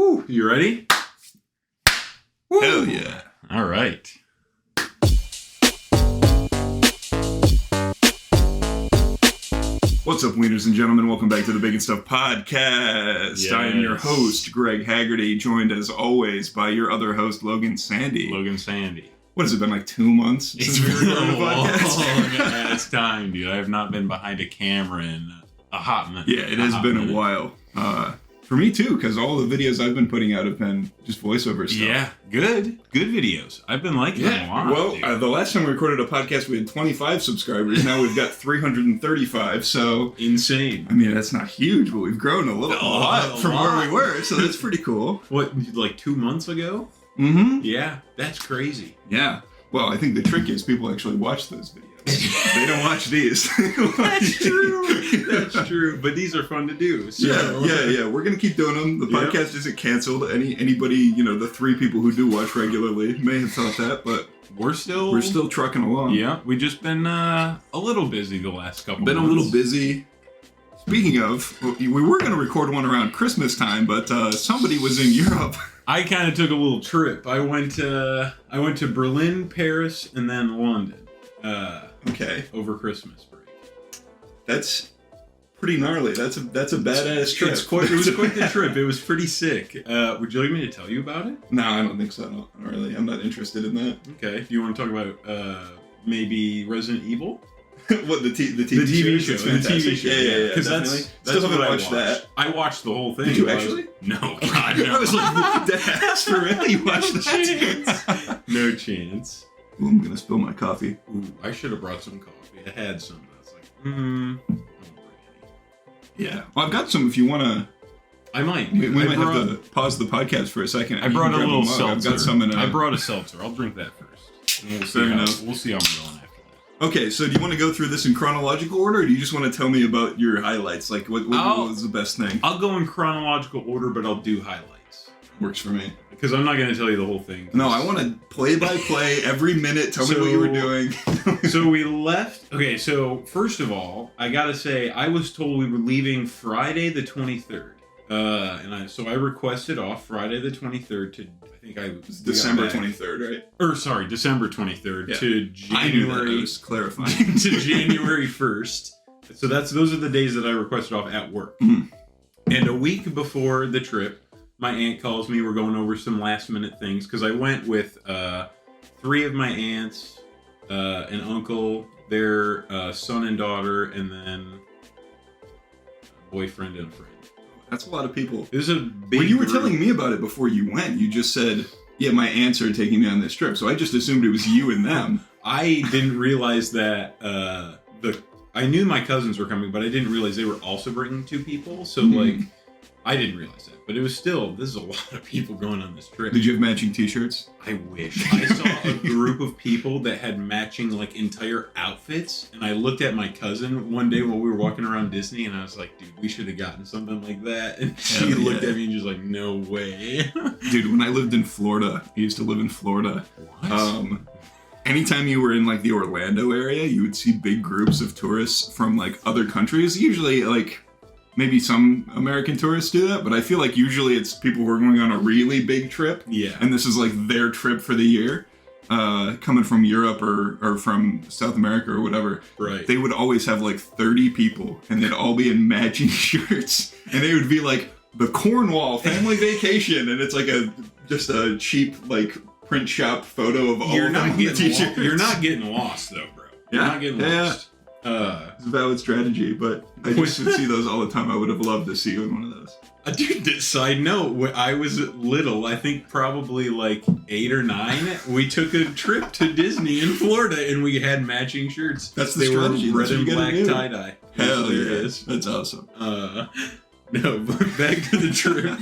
Woo, you ready? Woo. Hell yeah. All right. What's up, wieners and gentlemen? Welcome back to the Big and Stuff podcast. Yes. I am your host, Greg Haggerty, joined as always by your other host, Logan Sandy. Logan Sandy. What has it been, like 2 months since we recorded a podcast? It's time, dude. I have not been behind a camera in a hot minute. Yeah, it has been a while. For me too, because all the videos I've been putting out have been just voiceover stuff. Yeah, good videos. I've been liking them a lot. Well, the last time we recorded a podcast, we had 25 subscribers. Now we've got 335. So insane. I mean, that's not huge, but we've grown a lot from where we were. So that's pretty cool. What, like 2 months ago? Mm-hmm. Yeah, that's crazy. Yeah. Well, I think the trick is people actually watch those videos. They don't watch these. That's true. That's true. But these are fun to do. So. Yeah. We're gonna keep doing them. The podcast isn't canceled. Anybody, the 3 people who do watch regularly may have thought that, but we're still trucking along. Yeah, we've just been a little busy the last couple. Been months. a little busy. Speaking of, we were gonna record one around Christmas time, but somebody was in Europe. I kind of took a little trip. I went to Berlin, Paris, and then London. Okay. Over Christmas break. That's pretty gnarly. That's a badass trip. It was quite the trip. It was pretty sick. Would you like me to tell you about it? No, I don't think so. Not really. I'm not interested in that. Okay. Do you want to talk about maybe Resident Evil? What, the TV show? The TV show. Yeah. Because that's still haven't what watched that. I watched the whole thing. Did you actually? No, God, no. I was like, that's for real? You watched that? No chance. Ooh, I'm gonna spill my coffee. Ooh, I should have brought some coffee. I had some, but I was like, I won't bring any. Yeah. Well, I've got some if you wanna. I might. We might have to pause the podcast for a second. I brought a little seltzer. I've got some in I brought a seltzer. I'll drink that first. And we'll see how I'm going after that. Okay, so do you want to go through this in chronological order, or do you just want to tell me about your highlights? Like, what was the best thing? I'll go in chronological order, but I'll do highlights. Works for me. Because I'm not going to tell you the whole thing. No, I want to play-by-play every minute. Tell me what you were doing. So we left. Okay, so first of all, I got to say, I was told we were leaving Friday the 23rd. So I requested off Friday the 23rd to, I think I was December 23rd, right? Or sorry, December 23rd to January. I knew that. I was clarifying. To January 1st. So those are the days that I requested off at work. Mm. And a week before the trip, my aunt calls me. We're going over some last minute things because I went with 3 of my aunts, an uncle, their son and daughter, and then a boyfriend and a friend. That's a lot of people. It was a big When you were group. telling me about it before you went, you just said, yeah, my aunts are taking me on this trip. So I just assumed it was you and them. I didn't realize that I knew my cousins were coming, but I didn't realize they were also bringing 2 people. So I didn't realize that. But it was still, this is a lot of people going on this trip. Did you have matching t-shirts? I wish. I saw a group of people that had matching entire outfits, and I looked at my cousin one day while we were walking around Disney, and I was like, dude, we should have gotten something like that. And she looked at me and just like, no way. Dude, when I lived in Florida, I used to live in Florida. What? Anytime you were in the Orlando area, you would see big groups of tourists from other countries. Usually maybe some American tourists do that, but I feel like usually it's people who are going on a really big trip. Yeah. And this is their trip for the year, coming from Europe or from South America or whatever. Right. They would always have 30 people, and they'd all be in matching shirts, and they would be the Cornwall family vacation, and it's just a cheap print shop photo of all of them on the t-shirts. You're not getting lost though, bro. You're not getting lost. It's a valid strategy, but I just would see those all the time. I would have loved to see you in one of those. Dude, side note, when I was little, I think probably 8 or 9, we took a trip to Disney in Florida and we had matching shirts. That's the strategy. They were red That's and what black you gotta do. tie-dye. Hell yeah. That's awesome. No, but back to the trip.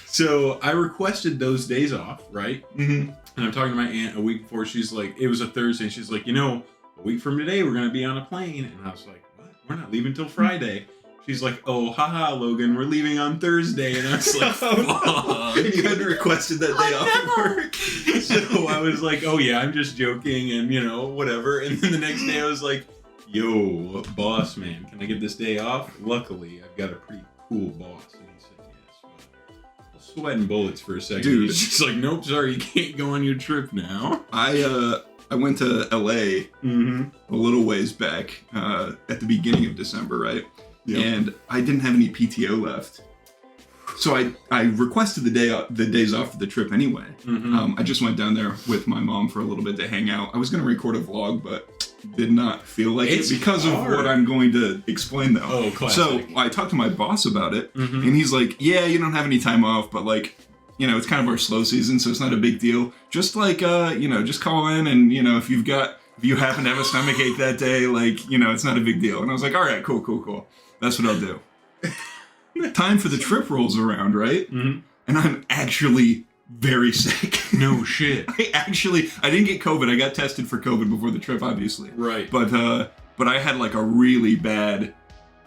So I requested those days off, right? Mm-hmm. And I'm talking to my aunt a week before. She's like, it was a Thursday, and she's like, a week from today, we're going to be on a plane. And I was like, what? We're not leaving till Friday. She's like, oh, haha, Logan, we're leaving on Thursday. And I was like, fuck. You had requested that day off at work. So I was like, oh, yeah, I'm just joking and, whatever. And then the next day I was like, yo, boss man, can I get this day off? Luckily, I've got a pretty cool boss. And he said yes, but sweating bullets for a second. Dude. He's just like, nope, sorry, you can't go on your trip now. I went to LA a little ways back at the beginning of December, right? Yep. And I didn't have any PTO left. So I requested the days off for the trip anyway. I just went down there with my mom for a little bit to hang out. I was going to record a vlog, but did not feel like it because of what I'm going to explain though. Oh, classic. So I talked to my boss about it, and he's like, yeah, you don't have any time off, but like, you know, it's kind of our slow season, so it's not a big deal. Just like, you know, just call in and, you know, if you happen to have a stomachache that day, like, you know, it's not a big deal. And I was like, all right, cool. That's what I'll do. Time for the trip rolls around, right? And I'm actually very sick. No shit. I didn't get COVID. I got tested for COVID before the trip, obviously. Right. But I had like a really bad,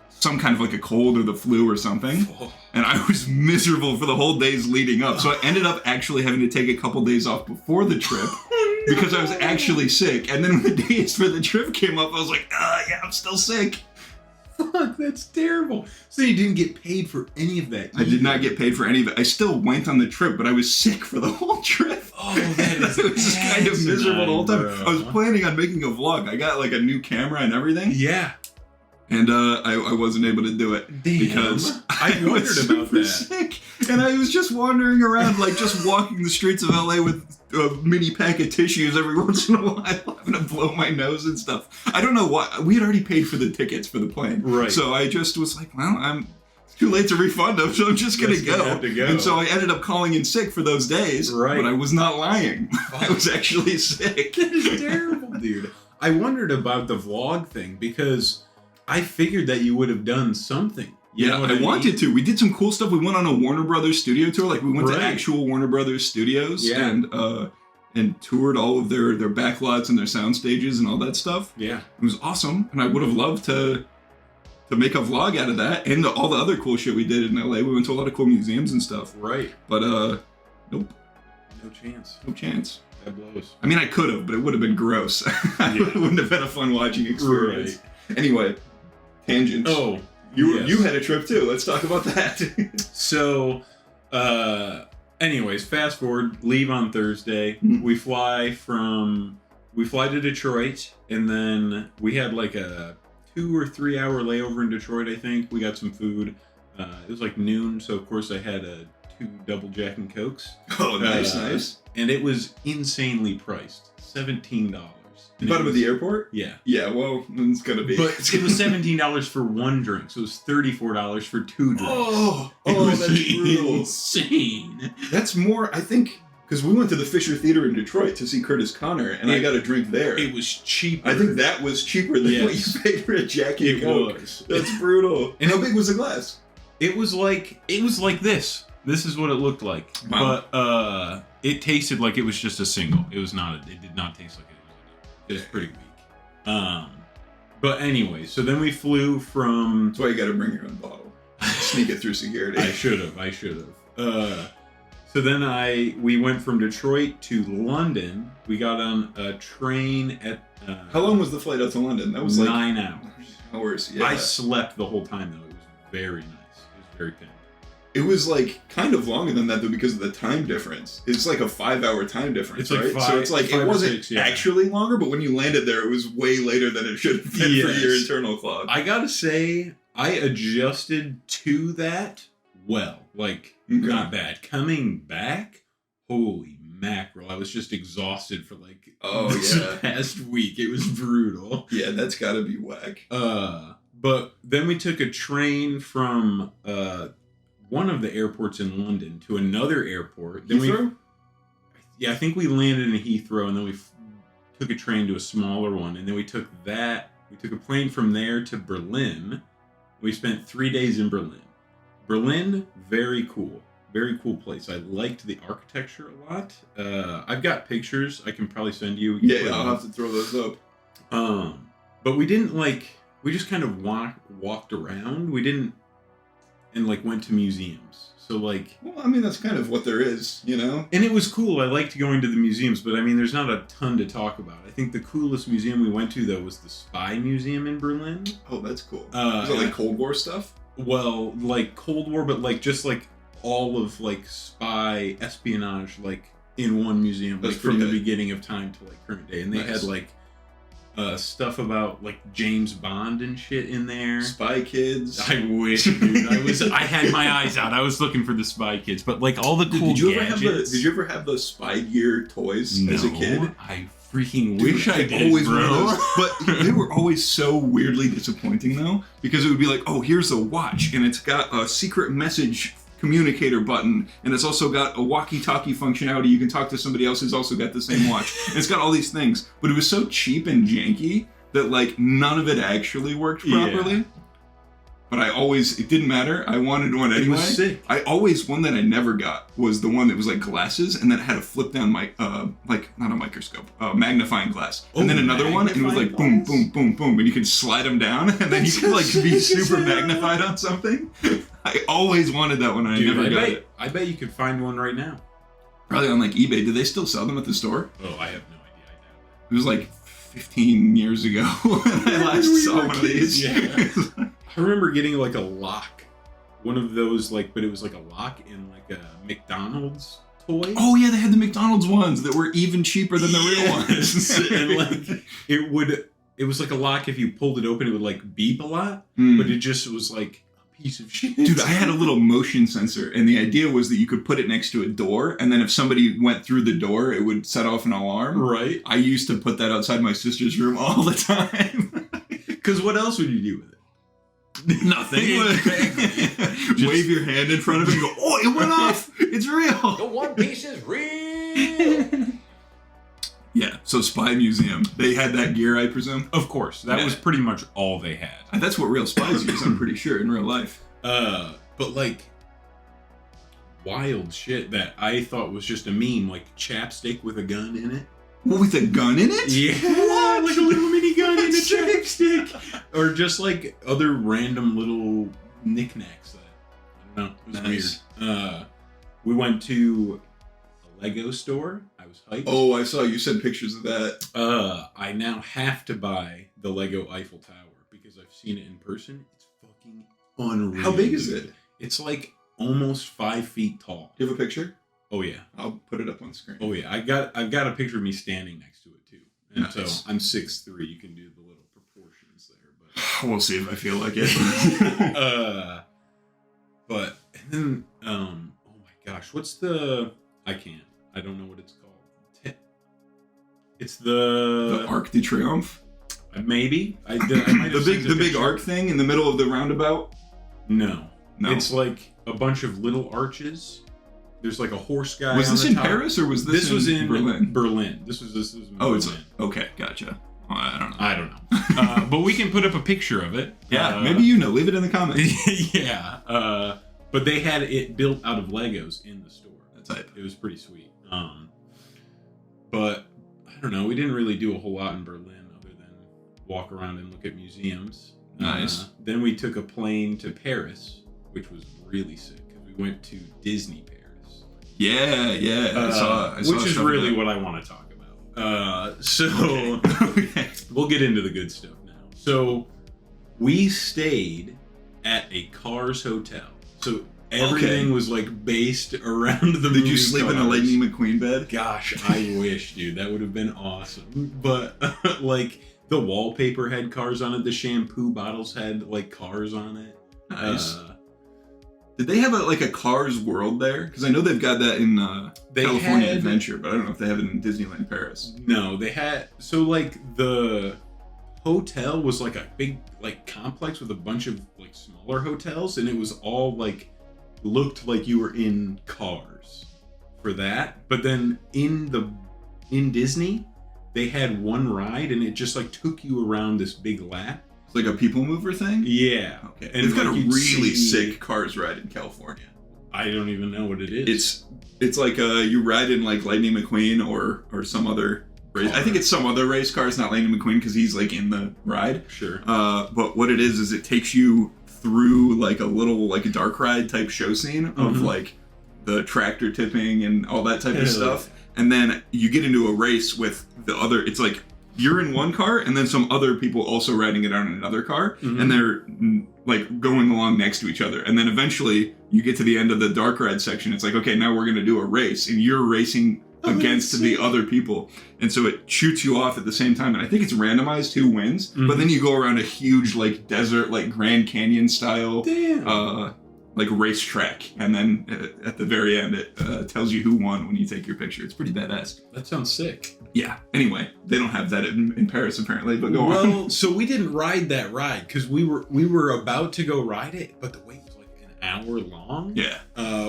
some kind of like a cold or the flu or something. And I was miserable for the whole days leading up. So I ended up actually having to take a couple days off before the trip because I was actually sick. And then when the days for the trip came up, I was like, yeah, I'm still sick. Fuck, that's terrible. So you didn't get paid for any of that either. I did not get paid for any of it. I still went on the trip, but I was sick for the whole trip. Oh, that is it was just kind of miserable the whole time. bro. I was planning on making a vlog. I got like a new camera and everything. Yeah. And I wasn't able to do it because I wondered was about super that. sick. And I was just wandering around, like just walking the streets of LA with a mini pack of tissues every once in a while, having to blow my nose and stuff. I don't know why. We had already paid for the tickets for the plane. Right. So I just was like, well, it's too late to refund them, so I'm just going to go. Have to go. And so I ended up calling in sick for those days. Right. But I was not lying. I was actually sick. That is terrible, dude. I wondered about the vlog thing because I figured that you would have done something. You know what I wanted to. We did some cool stuff. We went on a Warner Brothers studio tour. Like we went to Right. actual Warner Brothers studios Yeah. and toured all of their back lots and their sound stages and all that stuff. Yeah. It was awesome, and I would have loved to make a vlog out of that and all the other cool shit we did in LA. We went to a lot of cool museums and stuff. Right. But nope, No chance. no chance. That blows. I mean, I could have, but it would have been gross. It wouldn't have been a fun watching experience. Anyway, tangent. Oh. You had a trip too. Let's talk about that. So, anyways, fast forward, leave on Thursday. We fly to Detroit, and then we had like a 2 or 3 hour layover in Detroit, I think. We got some food. It was like noon, so of course I had 2 double Jack and Cokes. Oh, nice. And it was insanely priced. $17. You bought them at the airport? Yeah. Yeah, well, it's gonna be. But it was $17 for one drink, so it was $34 for 2 drinks. Oh, It was that's brutal. insane. That's more, I think, because we went to the Fisher Theater in Detroit to see Curtis Connor, and I got a drink there. It was cheaper. I think that was cheaper than what Yes. you paid for a Jack and It Coke. was. That's brutal. And how big was the glass? It was like this. This is what it looked like. Wow. But it tasted like it was just a single. It was not. It did not taste like it was. It was pretty weak. But anyway, so then we flew from. That's why you got to bring your own bottle. Sneak it through security. I should have. So then we went from Detroit to London. We got on a train at. How long was the flight out to London? That was 9 hours. Hours. Yeah. I slept the whole time though. It was very nice. It was very pimp. It was like kind of longer than that though because of the time difference. It's like a 5-hour time difference, It's like right? five- so it's like 5 it or wasn't 6, yeah. actually longer, but when you landed there, it was way later than it should have been for Yes. your internal clock. I gotta say, I adjusted to that well. Like, Okay. not bad. Coming back, holy mackerel. I was just exhausted for like this past week. It was brutal. Yeah, that's got to be whack. But then we took a train from one of the airports in London to another airport. Then Heathrow? I think we landed in Heathrow, and then we took a train to a smaller one, and then we took a plane from there to Berlin. We spent 3 days in Berlin. Berlin, very cool place. I liked the architecture a lot. I've got pictures I can probably send you. We can put I'll them. have to throw those up. But we didn't we just kind of walked around. We didn't and went to museums. So Well, I mean, that's kind of what there is, you know? and it was cool. I liked going to the museums, but I mean, there's not a ton to talk about. I think the coolest museum we went to though was the Spy Museum in Berlin. Oh, that's cool. Is and that like Cold War stuff? Well, like Cold War, but just all of like spy espionage like in one museum, That's like from the pretty good. beginning of time to like current day, and they Nice. had like stuff about like James Bond and shit in there. Spy Kids. I wish, dude. I had my eyes out. I was looking for the Spy Kids, but like all the cool Did you gadgets. ever have those Spy Gear toys as a kid? I freaking wish I did, always bro. wanted those. But they were always so weirdly disappointing though, because it would be like, oh, here's a watch, and it's got a secret message communicator button, and it's also got a walkie-talkie functionality. You can talk to somebody else who's also got the same watch. And it's got all these things, but it was so cheap and janky that like none of it actually worked properly. Yeah. But it didn't matter. I wanted one anyway. It was sick. One that I never got was the one that was like glasses, and then it had a flip down like not a microscope, magnifying glass. And then another one, and it was like boom, boom, boom, boom, and you could slide them down, and then you could like be super magnified on something. I always wanted that one, and I never got it. I bet you could find one right now. Probably on like eBay. Do they still sell them at the store? Oh, I have no idea. I doubt It was like 15 years ago when I last saw one of these. Yeah. I remember getting like a lock, one of those like, but it was like a lock in like a McDonald's toy. Oh yeah, they had the McDonald's ones that were even cheaper than the real ones. And like it was like a lock. If you pulled it open, it would like beep a lot, Mm. but it just was like a piece of shit. Dude, I had a little motion sensor, and the idea was that you could put it next to a door, and then if somebody went through the door, it would set off an alarm. Right? I used to put that outside my sister's room all the time. Because what else would you do with it? Nothing. Wave your hand in front of it and go, oh, it went off. It's real. The One Piece is real. Yeah, so Spy Museum. They had that gear, I presume. Of course, that was pretty much all they had. And that's what real spies use, I'm pretty sure, in real life. But like wild shit that I thought was just a meme, like chapstick with a gun in it. With a gun in it? Yeah, What? like a little mini gun in a chapstick, or just like other random little knickknacks that I don't know. It was Nice. weird. We went to a Lego store. I was hyped. Oh, I saw you sent pictures of that. I now have to buy the Lego Eiffel Tower because I've seen it in person. It's fucking unreal. How big is dude. it? It's like almost 5 feet tall. Do you have a picture? Oh yeah. I'll put it up on screen. Oh yeah. I've got a picture of me standing next to it too. And Nice. so I'm 6'3". You can do the little proportions there, but We'll see if I feel like it. but and then oh my gosh, what's the I don't know what it's called. It's The Arc de Triomphe? maybe I might have seen The big picture. arc thing in the middle of the roundabout? No. No. It's like a bunch of little arches. There's like a horse guy. Was on this the in top. Paris or was this was in Berlin? Berlin. This was in Oh, Berlin. it's okay, gotcha. Well, I don't know. But we can put up a picture of it. Yeah, maybe you know. Leave it in the comments. Yeah. But they had it built out of Legos in the store. That's it. It was pretty sweet. But I don't know. We didn't really do a whole lot in Berlin other than walk around and look at museums. Nice. Then we took a plane to Paris, which was really sick because we went to Disney Paris. Yeah. I saw which is stuff really about- what I want to talk about. So Okay. we'll get into the good stuff now. So we stayed at a Cars hotel. So everything was like based around the Did movie you sleep in the Cars. Lightning McQueen bed? Gosh, I wish, dude. That would have been awesome. But like the wallpaper had cars on it. The shampoo bottles had like cars on it. Nice. Did they have a Cars World there? Because I know they've got that in California had- Adventure, but I don't know if they have it in Disneyland Paris. No, they had so like the hotel was like a big like complex with a bunch of like smaller hotels, and it was all like looked like you were in Cars for that. But then in Disney, they had one ride, and it just like took you around this big lap. It's like a people mover thing? Yeah. Okay. And They've got like a you'd really see- sick Cars ride in California. I don't even know what it is. It's like you ride in like Lightning McQueen or some other race. I think it's some other race car. It's not Lightning McQueen because he's like in the ride. Sure. But what it is it takes you through like a little like a dark ride type show scene of Mhm. like the tractor tipping and all that type of Yeah. stuff. And then you get into a race with the other. It's like you're in one car and then some other people also riding it on another car, Mhm. and they're like going along next to each other. And then eventually you get to the end of the dark ride section. It's like, okay, now we're going to do a race, and you're racing against the other people. And so it shoots you off at the same time. And I think it's randomized who wins, but then you go around a huge like desert, like Grand Canyon style, like racetrack. And then at the very end, it tells you who won when you take your picture. It's pretty badass. That sounds sick. Yeah. Anyway, they don't have that in Paris apparently, but go on. Well, so we didn't ride that ride because we were about to go ride it, but the wait was like an hour long. Yeah.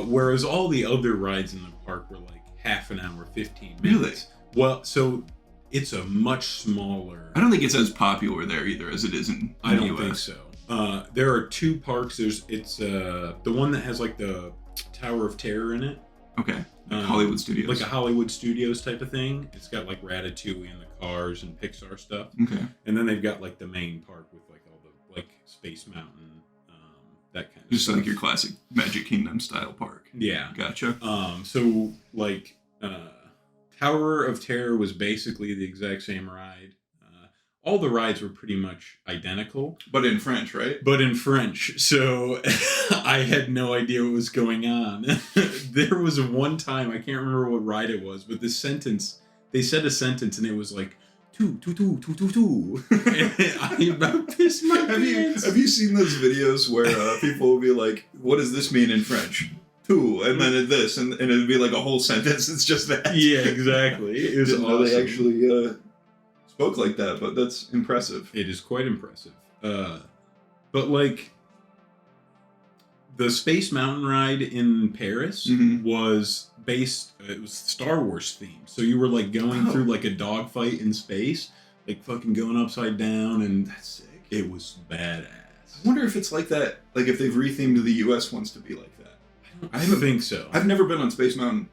Whereas all the other rides in the park were like half an hour, 15 minutes. Really? Well, so it's a much smaller. I don't think it's as popular there either as it is in I don't the US. think so. There are two parks. It's the one that has like the Tower of Terror in it. Okay. Like Hollywood Studios. Like a Hollywood Studios type of thing. It's got like Ratatouille and the Cars and Pixar stuff. Okay. And then they've got like the main park with like all the like Space Mountain, that kind of Just stuff. like your classic Magic Kingdom style park. Yeah. Gotcha. So like Tower of Terror was basically the exact same ride. All the rides were pretty much identical, But in French, right? but in French. So I had no idea what was going on. There was one time, I can't remember what ride it was, but this sentence, they said a sentence and it was like, two. And I about pissed my pants. Have you seen those videos where people will be like, what does this mean in French? Two, and then this, and it'd be like a whole sentence. It's just that. Yeah, exactly. It was Didn't awesome. know they actually spoke like that, but that's impressive. It is quite impressive. But like the Space Mountain ride in Paris was based, it was Star Wars themed. So you were like going through like a dogfight in space, like fucking going upside down, and That's sick. it was badass. I wonder if it's like that, like if they've rethemed the US ones to be like that. I don't think so. I've never been on Space Mountain.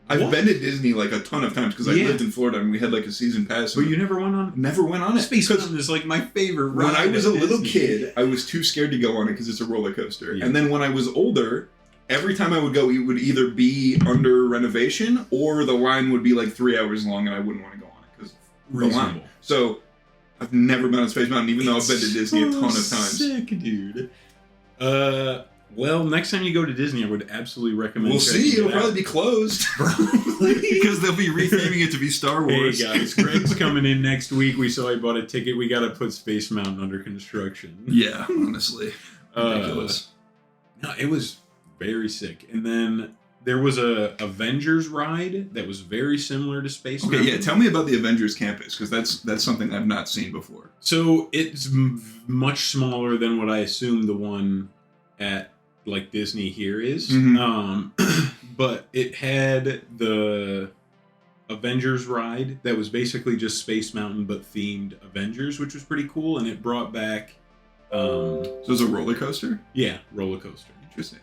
I've What? been to Disney like a ton of times because I Yeah. lived in Florida and we had like a season pass. But you never went on? never went on it. Space Mountain is like my favorite ride. When I was a at little Disney. kid, I was too scared to go on it because it's a roller coaster. Yeah. And then when I was older, every time I would go, it would either be under renovation or the line would be like 3 hours long and I wouldn't want to go on it because of the line. Reasonable. So I've never been on Space Mountain, even though I've been to Disney a ton of times. Sick, dude. Well, next time you go to Disney, I would absolutely recommend. We'll checking see. it It'll out. probably be closed. Probably. Because they'll be retheming it to be Star Hey Wars. guys, Greg's coming in next week. We saw he bought a ticket. We got to put Space Mountain under construction. Yeah, honestly. Ridiculous. No, it was very sick. And then there was a Avengers ride that was very similar to Space Okay, Mountain. yeah, tell me about the Avengers campus, because that's something I've not seen before. So it's much smaller than what I assume the one at like Disney here is. Mhm. But it had the Avengers ride that was basically just Space Mountain but themed Avengers, which was pretty cool, and it brought back So it's a roller coaster? roller coaster. Interesting.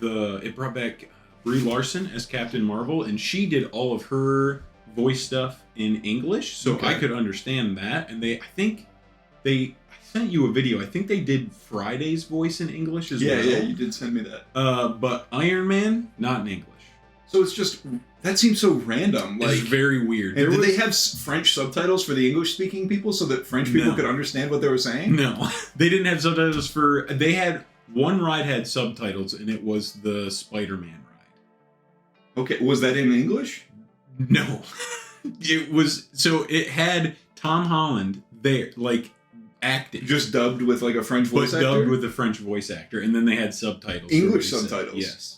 It brought back Brie Larson as Captain Marvel, and she did all of her voice stuff in English, so Okay. I could understand that. And I sent you a video. I think they did Friday's voice in English as well. Yeah, you did send me that. But Iron Man, not in English. So it's just, that seems so random. Like, It's very weird. and did they have French subtitles for the English-speaking people so that French people No. could understand what they were saying? No, they didn't have subtitles for. They had one ride had subtitles, and it was the Spider-Man ride. Okay, was that in English? No, it was. So it had Tom Holland there, like acting, Just dubbed with like a French but voice actor? dubbed with a French voice actor, and then they had subtitles. English for what he said. subtitles? Yes.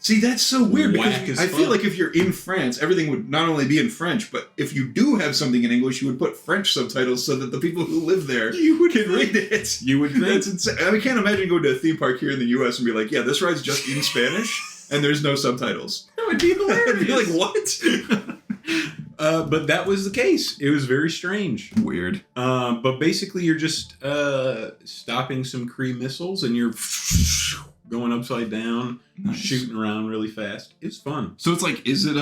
See, that's so weird Whack because as I feel fuck. like if you're in France, everything would not only be in French, but if you do have something in English, you would put French subtitles so that the people who live there You would can think. read it. You would think. That's insane. I can't imagine going to a theme park here in the U.S. and be like, yeah, this ride's just in Spanish and there's no subtitles. That would be hilarious. I'd be like, what? But that was the case. It was very strange. Weird. But basically, you're just stopping some Kree missiles, and you're going upside down, Nice. shooting around really fast. It's fun. So it's like, is it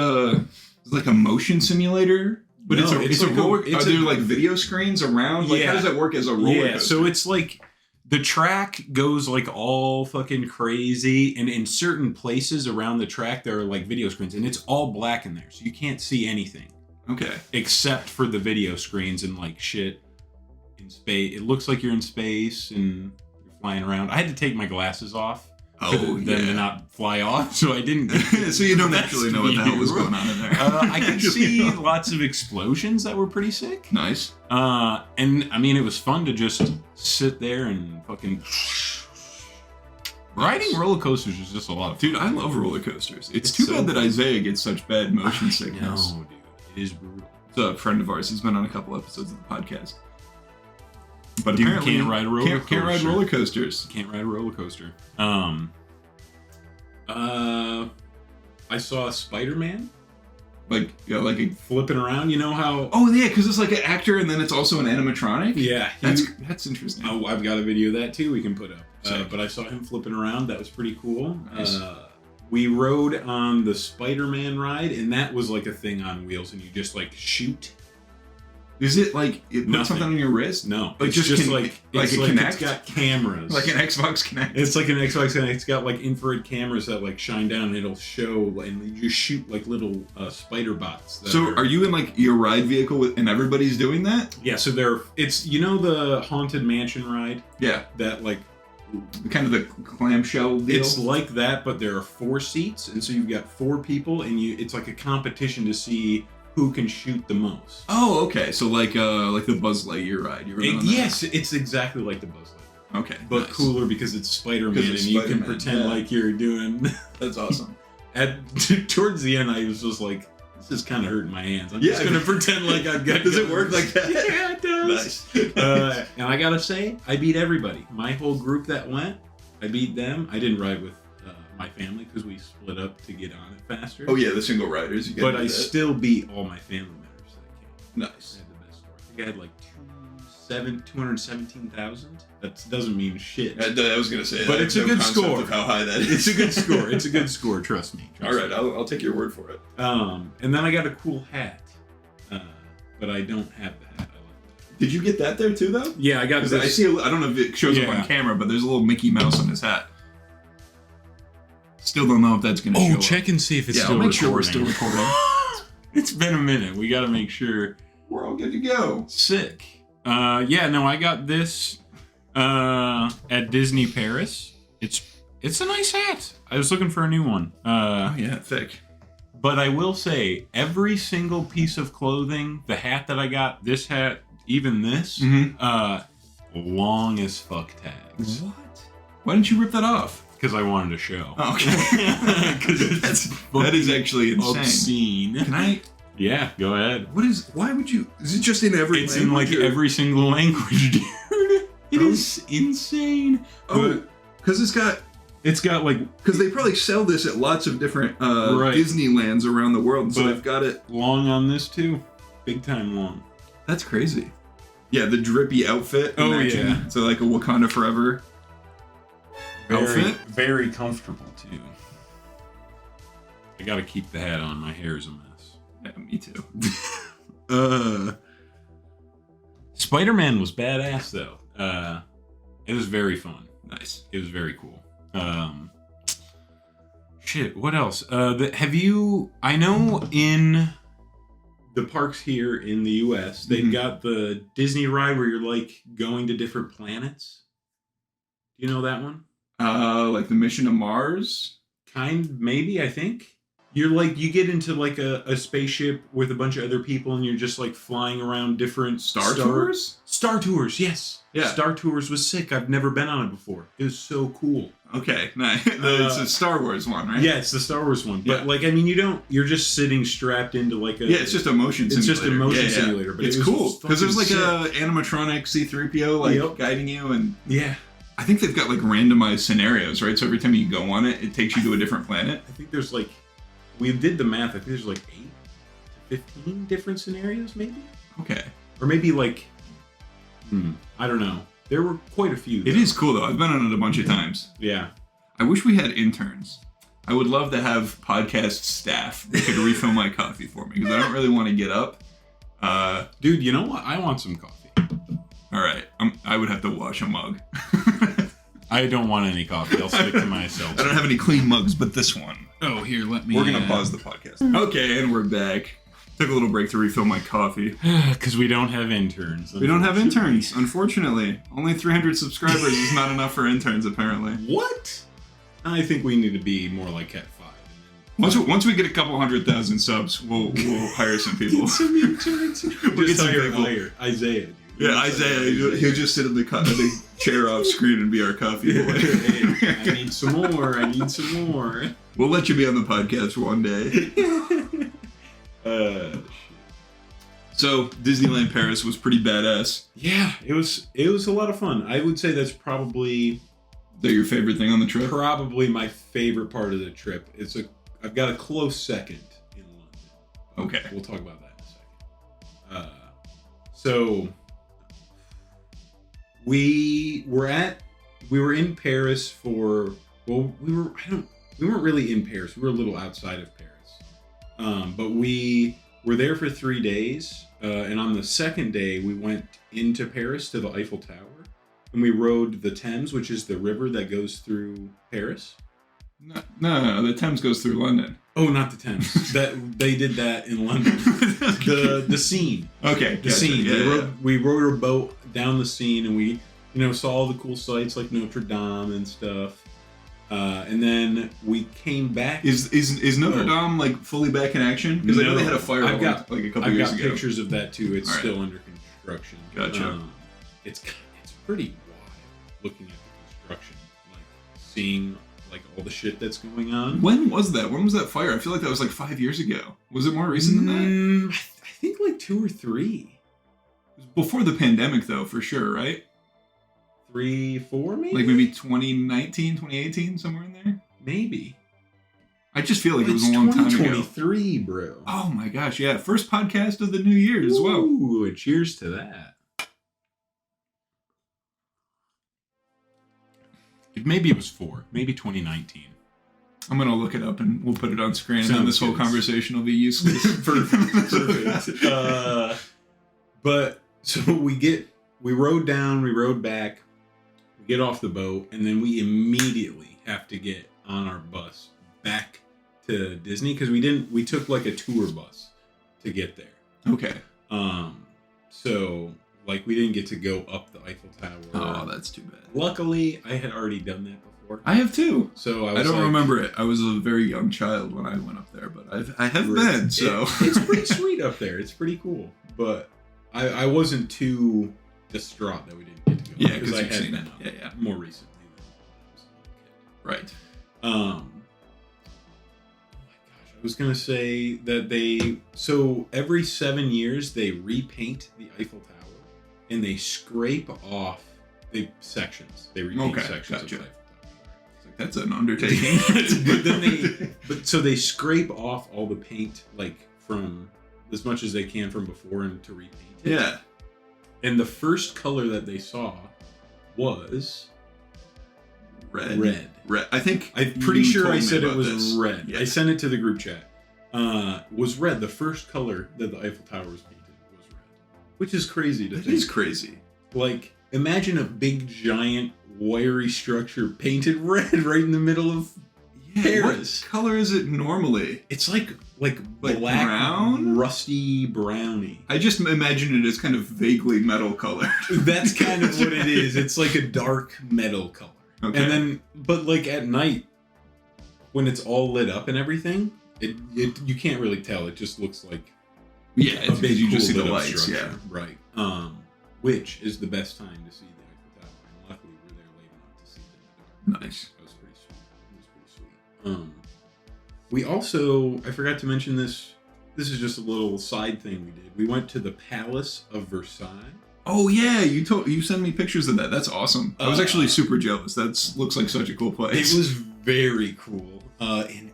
like a motion simulator? But No, it's it's a like a- roller. it's Are there a- like video screens around? Like, Yeah. how does that work as a roller Yeah, coaster? so it's like the track goes like all fucking crazy, and in certain places around the track there are like video screens, and it's all black in there, so you can't see anything. Okay. Except for the video screens and like shit in space. It looks like you're in space and you're flying around. I had to take my glasses off. Oh, them to not fly off, so I didn't. So you don't actually know what the hell was going on in there. I could see lots of explosions that were pretty sick. Nice. And I mean, it was fun to just sit there and fucking. Riding roller coasters is just a lot of fun. Dude, I love roller coasters. It's too bad that Isaiah gets such bad motion sickness. No, dude, it is brutal. It's a friend of ours. He's been on a couple episodes of the podcast. But Dude, apparently can't ride a roller coaster. Can't ride roller coasters. Can't ride a roller coaster. I saw Spider-Man Like a flipping around. You know how? Oh yeah, because it's like an actor and then it's also an animatronic. Yeah, that's interesting. Oh, I've got a video of that too. We can put up. But I saw him flipping around. That was pretty cool. Nice. We rode on the Spider-Man ride, and that was like a thing on wheels, and you just like shoot. Is it like it puts something on your wrist? No, like it's just like it Kinect? It's got cameras, like an Xbox Kinect. It's like an Xbox Kinect. It's got like infrared cameras that like shine down, and it'll show, and you shoot like little spider bots. So are you in like your ride vehicle and everybody's doing that? Yeah. So it's the Haunted Mansion ride. Yeah. That like. Kind of the clamshell deal. It's like that, but there are 4 seats, and so you've got 4 people, and it's like a competition to see who can shoot the most. Oh, okay. So like the Buzz Lightyear ride. You remember that? Yes, it's exactly like the Buzz Lightyear. Okay, but nice. cooler because it's Spider-Man, and you can pretend like you're doing. That's awesome. Towards the end, I was just like, this is kind of hurting my hands. I'm just gonna pretend like I've got. Does it work like that? Yeah, it does. Nice. And I gotta say, I beat everybody. My whole group that went, I beat them. I didn't ride with my family because we split up to get on it faster. Oh yeah, the single riders. But I still beat all my family members that came. Nice. I had the best score. I think I had like 217,000. That doesn't mean shit. I was gonna say, but it's a good score. Of how high that is. It's a good score. It's a good score. Trust me. All right, I'll take your word for it. And then I got a cool hat, but I don't have the hat. Did you get that there too, though? Yeah, I got this. I see. I don't know if it shows up on camera, but there's a little Mickey Mouse on his hat. Still don't know if that's gonna show. Oh, check and see if it's still I'll make recording. sure we're still recording. It's been a minute. We got to make sure we're all good to go. Sick. Yeah. No, I got this at Disney Paris. It's a nice hat. I was looking for a new one. Oh yeah, thick. But I will say, every single piece of clothing, the hat that I got, this hat, even this, long as fuck tags. What? Why didn't you rip that off? Because I wanted to show. Oh, okay. That is actually insane. Obscene. Can I? Yeah, go ahead. Why would you? Is it just in every It's language? in like every single language, dude. It is insane. Oh, because it's got like, because they probably sell this at lots of different Disneylands around the world, so they've got it long on this too, big time long. That's crazy. Yeah, the drippy outfit. Oh yeah, so like a Wakanda Forever outfit. Very comfortable too. I gotta keep the hat on. My hair is a mess. Yeah, me too. Spider-Man was badass though. It was very fun. Nice. It was very cool. Shit, what else? Have you... I know in the parks here in the U.S., they've got the Disney ride where you're, like, going to different planets. Do you know that one? Like the Mission to Mars? Maybe, I think. You're, like, you get into, like, a spaceship with a bunch of other people, and you're just, like, flying around different... Star Tours? Star Tours, yes. Yeah. Star Tours was sick. I've never been on it before. It was so cool. Okay, nice. It's a Star Wars one, right? Yeah, it's the Star Wars one. But, like, I mean, you're just sitting strapped into, like, a... Yeah, it's just a motion simulator. It's just a motion simulator. But it's cool, because there's, like, a animatronic C-3PO, like, guiding you, and... Yeah. I think they've got, like, randomized scenarios, right? So every time you go on it, it takes you to a different planet. I think there's, like... We did the math. I think there's, like, 8 to 15 different scenarios, maybe? Okay. Or maybe, like... I don't know. There were quite a few, though. It is cool, though. I've been on it a bunch of times. Yeah. I wish we had interns. I would love to have podcast staff that could refill my coffee for me, because I don't really want to get up. Dude, you know what? I want some coffee. All right. I would have to wash a mug. I don't want any coffee. I'll stick to myself. I don't have any clean mugs, but this one. Oh, here, let me... We're going to pause the podcast. Okay, and we're back. Took a little break to refill my coffee. Because we don't have interns. We don't have interns, unfortunately. Only 300 subscribers is not enough for interns, apparently. What? I think we need to be more like Cat 5. Once we get a couple 100,000 subs, we'll hire some people. Get some interns. We'll get some people. Hire Isaiah, dude. Yeah, Isaiah, he'll just sit in the chair off screen and be our coffee boy. Hey, I need some more. We'll let you be on the podcast one day. Shit. So, Disneyland Paris was pretty badass. Yeah, it was a lot of fun. I would say that's probably... Is that your favorite thing on the trip? Probably my favorite part of the trip. I've got a close second in London. Okay. We'll talk about that in a second. So we were in Paris for, well, we weren't really in Paris. We were a little outside of Paris. But we were there for 3 days. And on the second day, we went into Paris to the Eiffel Tower. And we rode the Thames, which is the river that goes through Paris. No, the Thames goes through London. Oh, not the Thames. That they did that in London. The Seine. Okay, the Seine. Yeah, we rode a boat down the Seine, and we saw all the cool sights like Notre Dame and stuff. And then we came back. Is Notre Dame like fully back in action? Because I know they had a fire like a couple years ago. I've got pictures of that too. It's still under construction. Gotcha. It's pretty wild looking at the construction, like seeing like all the shit that's going on. When was that? When was that fire? I feel like that was like 5 years ago. Was it more recent than that? I think like 2 or 3. It was before the pandemic, though, for sure, right? 3, 4, maybe? Like maybe 2019, 2018, somewhere in there? Maybe. I just feel like it was a long time ago. 2023, bro. Oh my gosh, yeah. First podcast of the new year as well. Ooh, and cheers to that. Maybe it was 4. Maybe 2019. I'm going to look it up and we'll put it on screen. And then this whole conversation will be useless. Perfect. But so we rode down, we rode back, we get off the boat, and then we immediately have to get on our bus back to Disney because we took like a tour bus to get there. Okay. So like we didn't get to go up the Eiffel Tower. Oh, that's too bad. Luckily, I had already done that before. I have too. So I don't remember it. I was a very young child when I went up there, but I have been. So it's pretty sweet up there. It's pretty cool. But I wasn't too distraught that we didn't get to go. Yeah, because I had seen been more recently. Right. Oh my gosh, I was gonna say that so every 7 years they repaint the Eiffel Tower and they scrape off the sections. They repaint sections of the Eiffel Tower. That's an undertaking. So they scrape off all the paint, like from as much as they can from before, and to repaint it. Yeah. And the first color that they saw was red. I think I'm pretty sure I said it was red. Yeah. I sent it to the group chat. Was red. The first color that the Eiffel Tower was painted was red, which is crazy to think. It is crazy. Like, imagine a big, giant, wiry structure painted red right in the middle of Paris. What color is it normally? It's like black, brown? Rusty brownie. I just imagine it as kind of vaguely metal colored. That's kind of what it is. It's like a dark metal color. Okay. And then, but like at night, when it's all lit up and everything, it you can't really tell. It just looks like a big, you just see the lit up lights. structure. Yeah. Right. Which is the best time to see the Eiffel Tower. And luckily, we're there late enough to see it in the dark. Nice. That was pretty sweet. We also, I forgot to mention this. This is just a little side thing we did. We went to the Palace of Versailles. Oh yeah, you sent me pictures of that. That's awesome. I was actually super jealous. That looks like such a cool place. It was very cool and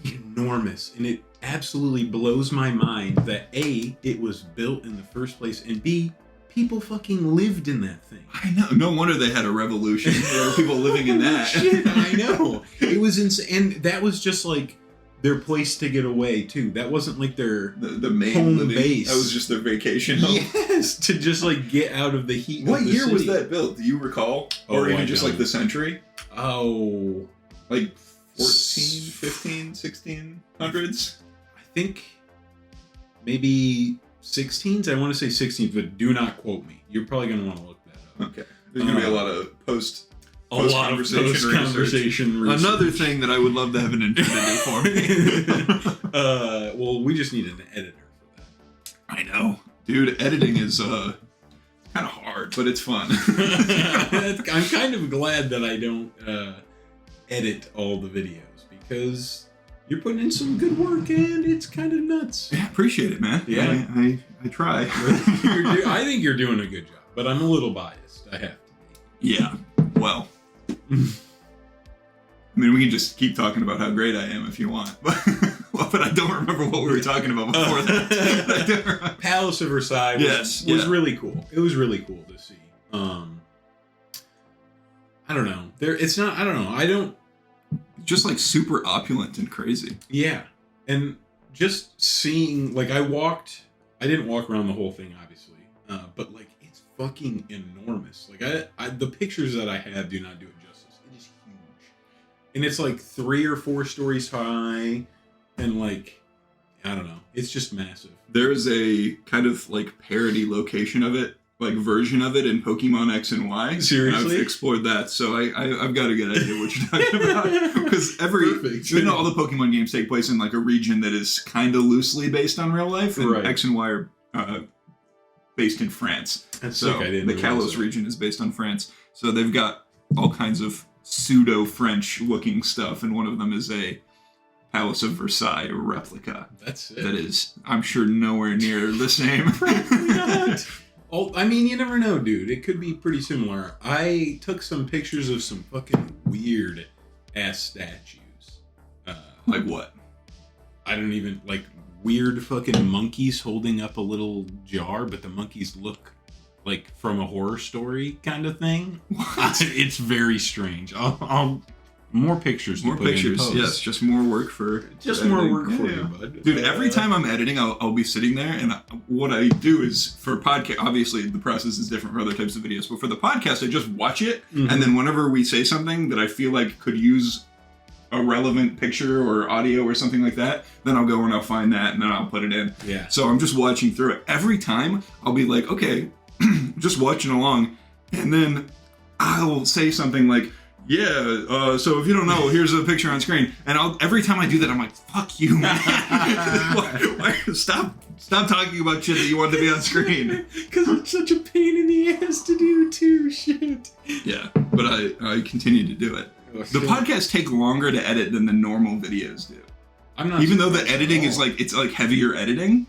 enormous, and it absolutely blows my mind that A, it was built in the first place, and B, people fucking lived in that thing. I know. No wonder they had a revolution. There were people living in that. Shit, I know. It was insane, and that was just like their place to get away too. That wasn't like their the main home base. That was just their vacation home. Yes, to just like get out of the heat. What of the year city. was that built? Do you recall? Or even just like the century? Oh, like 14, 15, 1600s? I think maybe 16s. I want to say 16s, but do not quote me. You're probably going to want to look that up. Okay. There's going to be a lot of post-conversation research. Another thing that I would love to have an intern to do for me. Well, we just need an editor for that. I know. Dude, editing is kind of hard, but it's fun. I'm kind of glad that I don't edit all the videos, because you're putting in some good work and it's kind of nuts. Yeah, appreciate it, man. Yeah. I try. I think you're doing a good job, but I'm a little biased. I have to be. Yeah. Well. I mean, we can just keep talking about how great I am if you want. But I don't remember what we were talking about before that. Palace of Versailles was really cool. It was really cool to see. I don't know. I don't just like super opulent and crazy. Yeah. And just seeing, like, I didn't walk around the whole thing, obviously. But like, it's fucking enormous. Like, the pictures that I have do not do it justice. It is huge. And it's like 3 or 4 stories high. And like, I don't know. It's just massive. There's a kind of like parody location of it, like version of it in Pokemon X and Y. Seriously? I've explored that, so I've got a good idea what you're talking about. Because all the Pokemon games take place in like a region that is kind of loosely based on real life, and right. X and Y are based in France. That's so sick. I didn't the Kalos region is based on France. So they've got all kinds of pseudo-French looking stuff, and one of them is a Palace of Versailles replica. That's it. That is, I'm sure, nowhere near the same. Probably not. Oh, I mean, you never know, dude. It could be pretty similar. I took some pictures of some fucking weird ass statues. Like what? I don't even, like, weird fucking monkeys holding up a little jar, but the monkeys look like from a horror story kind of thing. What? It's very strange. I'll more pictures. More pictures. Yes, just more work for. More work for you, bud. Dude, every time I'm editing, I'll be sitting there, and what I do is for podcast. Obviously, the process is different for other types of videos, but for the podcast, I just watch it, and then whenever we say something that I feel like could use a relevant picture or audio or something like that, then I'll go and I'll find that, and then I'll put it in. Yeah. So I'm just watching through it. Every time, I'll be like, okay, just watching along, and then I'll say something like, yeah, so if you don't know, here's a picture on screen. And every time I do that, I'm like, fuck you, man. Stop talking about shit that you want to be on screen. Because it's such a pain in the ass to do, too. Shit. Yeah, but I continue to do it. The podcasts take longer to edit than the normal videos do. I'm not Even though the editing is like, it's like heavier editing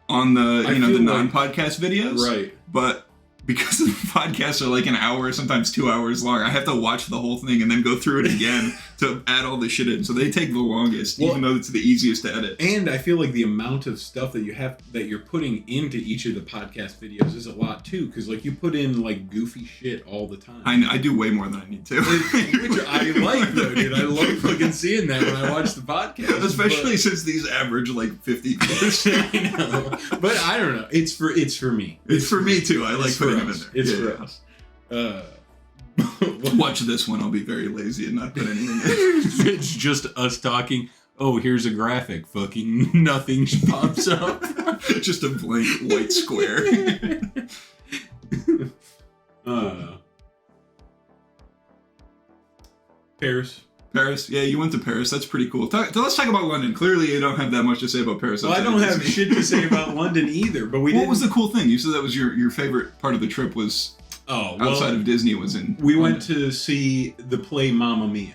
on the, the non-podcast videos. Right. But because the podcasts are like an hour, sometimes 2 hours long, I have to watch the whole thing and then go through it again to add all the shit in. So they take the longest, even though it's the easiest to edit. And I feel like the amount of stuff that you're putting into each of the podcast videos is a lot too, because like you put in like goofy shit all the time. I do way more than I need to. Which I like though, dude. I love fucking seeing that when I watch the podcast. Especially since these average like 50 views. I know. But I don't know. It's for me. It's for me too. I like putting them in there. It's for us. Watch this one. I'll be very lazy and not put anything in. It's just us talking. Oh, here's a graphic. Fucking nothing pops up. Just a blank white square. Paris? Yeah, you went to Paris. That's pretty cool. Let's talk about London. Clearly, you don't have that much to say about Paris. Well, I don't have shit to say about London either, but What was the cool thing? You said that was your favorite part of the trip was... outside of Disney was in... We went to see the play Mamma Mia.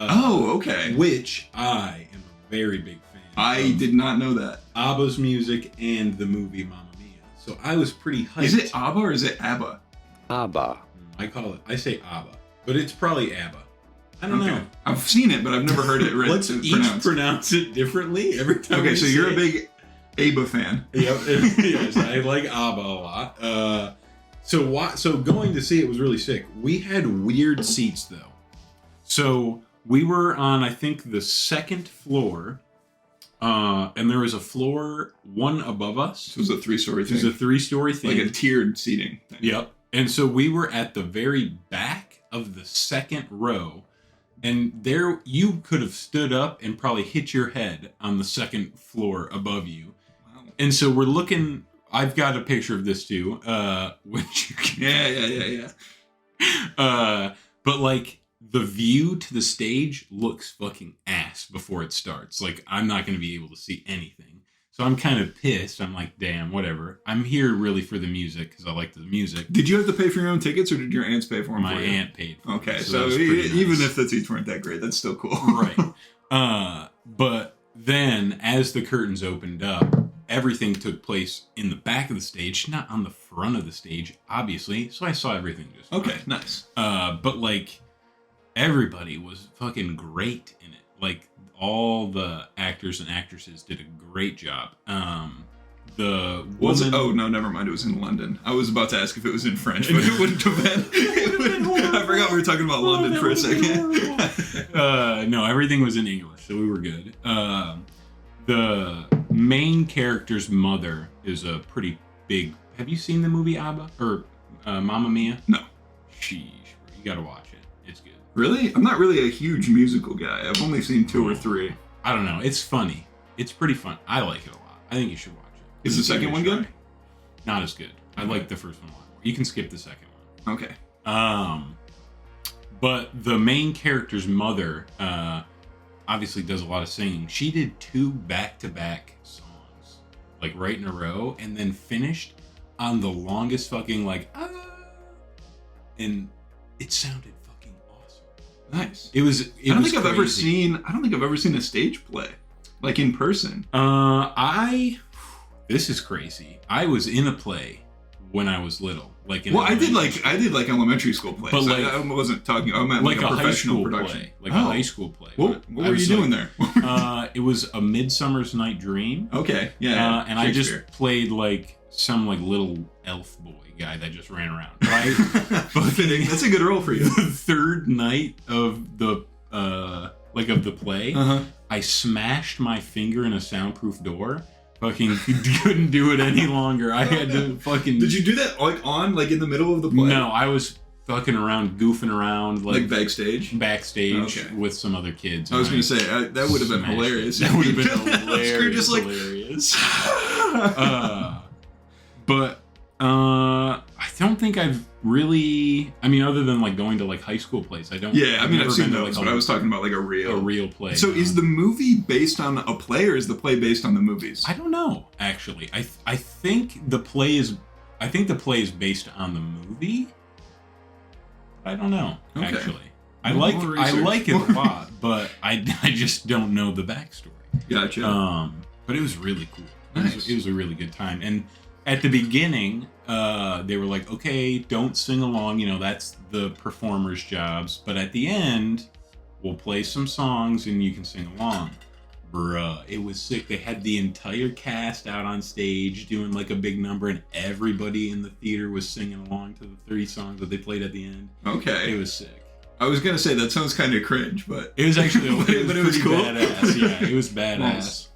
Okay. Which I am a very big fan of. I did not know that. ABBA's music and the movie Mamma Mia. So I was pretty hyped. Is it ABBA or is it ABBA? ABBA. I say ABBA, but it's probably ABBA. I don't know. I've seen it, but I've never heard it written. Let's each pronounce it differently every time. Okay, so you're a big ABBA fan. Yep. Yes, I like ABBA a lot. So going to see it was really sick. We had weird seats though. So we were on, I think, the second floor, and there was a floor one above us. So it was a 3-story thing. It was a 3-story thing. Like a tiered seating thing. Yep. And so we were at the very back of the second row. And there, you could have stood up and probably hit your head on the second floor above you. Wow. And so we're looking. I've got a picture of this too, which you can. Yeah. But like the view to the stage looks fucking ass before it starts. Like I'm not going to be able to see anything. So I'm kind of pissed. I'm like, damn, whatever. I'm here really for the music because I like the music. Did you have to pay for your own tickets, or did your aunts pay for them? My for you? aunt paid for Okay, them, so even if the seats weren't that great, that's still cool. Right. But then as the curtains opened up, everything took place in the back of the stage, not on the front of the stage, obviously. So I saw everything just fine. Okay, nice. But like everybody was fucking great in it. Like all the actors and actresses did a great job. The woman... Oh, no, never mind. It was in London. I was about to ask if it was in French, but it wouldn't have been. I forgot we were talking about London for a second. No, everything was in English, so we were good. The main character's mother is a pretty big... Have you seen the movie ABBA? Or Mamma Mia? No. Sheesh, you gotta watch it. It's good. Really? I'm not really a huge musical guy. I've only seen 2 or 3. I don't know. It's funny. It's pretty fun. I like it a lot. I think you should watch it. Is the second one good? Not as good. I like the first one a lot more. You can skip the second one. Okay. But the main character's mother obviously does a lot of singing. She did 2 back-to-back songs, like right in a row, and then finished on the longest fucking like and it sounded fucking awesome. Nice. I don't think I've ever seen a stage play, like in person. This is crazy. I was in a play when I was little. Like I did like elementary school plays. But like, I wasn't talking. I meant like a professional production. Play, like a high school play. What were you doing there? It was A Midsummer's Night Dream. Okay, yeah. And I just played like some like little elf boy guy that just ran around. Right? That's a good role for you. The third night of the play, I smashed my finger in a soundproof door. Fucking couldn't do it any longer. I had to fucking... Did you do that like in the middle of the play? No, I was fucking around, goofing around. Like backstage? Backstage with some other kids. I was going to say, that would have been hilarious. That would have been hilarious. Just like... hilarious. But I don't think I've really... I mean, other than like going to like high school plays, I don't... Yeah, I mean, I've seen those, but I was talking about like a real play. So is the movie based on a play, or is the play based on the movies? I don't know, actually. I think the play is based on the movie. I don't know, actually. I like it a lot, but I just don't know the backstory. Gotcha. But it was really cool. Nice. It was a really good time. And at the beginning, they were like, okay, don't sing along. You know, that's the performers' jobs. But at the end, we'll play some songs and you can sing along. Bruh, it was sick. They had the entire cast out on stage doing like a big number, and everybody in the theater was singing along to the 30 songs that they played at the end. Okay. It was sick. I was going to say, that sounds kind of cringe, but... It was actually but it was cool. Badass. Yeah, it was badass.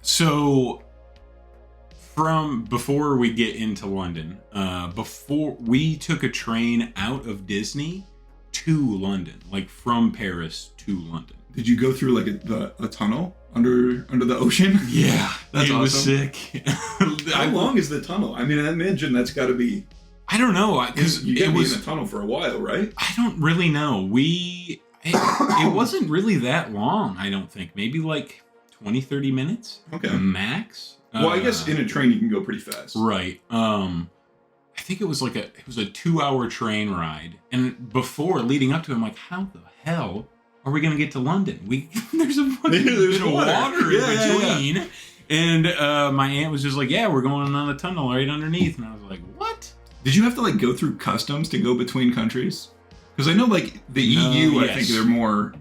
So from before we get into London, before we took a train out of Disney to London, like from Paris to London. Did you go through like a tunnel under the ocean? Yeah, that's awesome. Was sick. How long is the tunnel? I mean, I imagine that's got to be. I don't know, because it was in a tunnel for a while, right? I don't really know. It wasn't really that long, I don't think. Maybe like 20, 30 minutes. Okay. Max. Well, I guess in a train you can go pretty fast. Right. I think it was a 2-hour train ride. And leading up to it, I'm like, how the hell are we going to get to London? There's a fucking there's water in between. Yeah. And my aunt was just like, yeah, we're going on a tunnel right underneath. And I was like, what? Did you have to like go through customs to go between countries? Because I know like the EU, I think they're more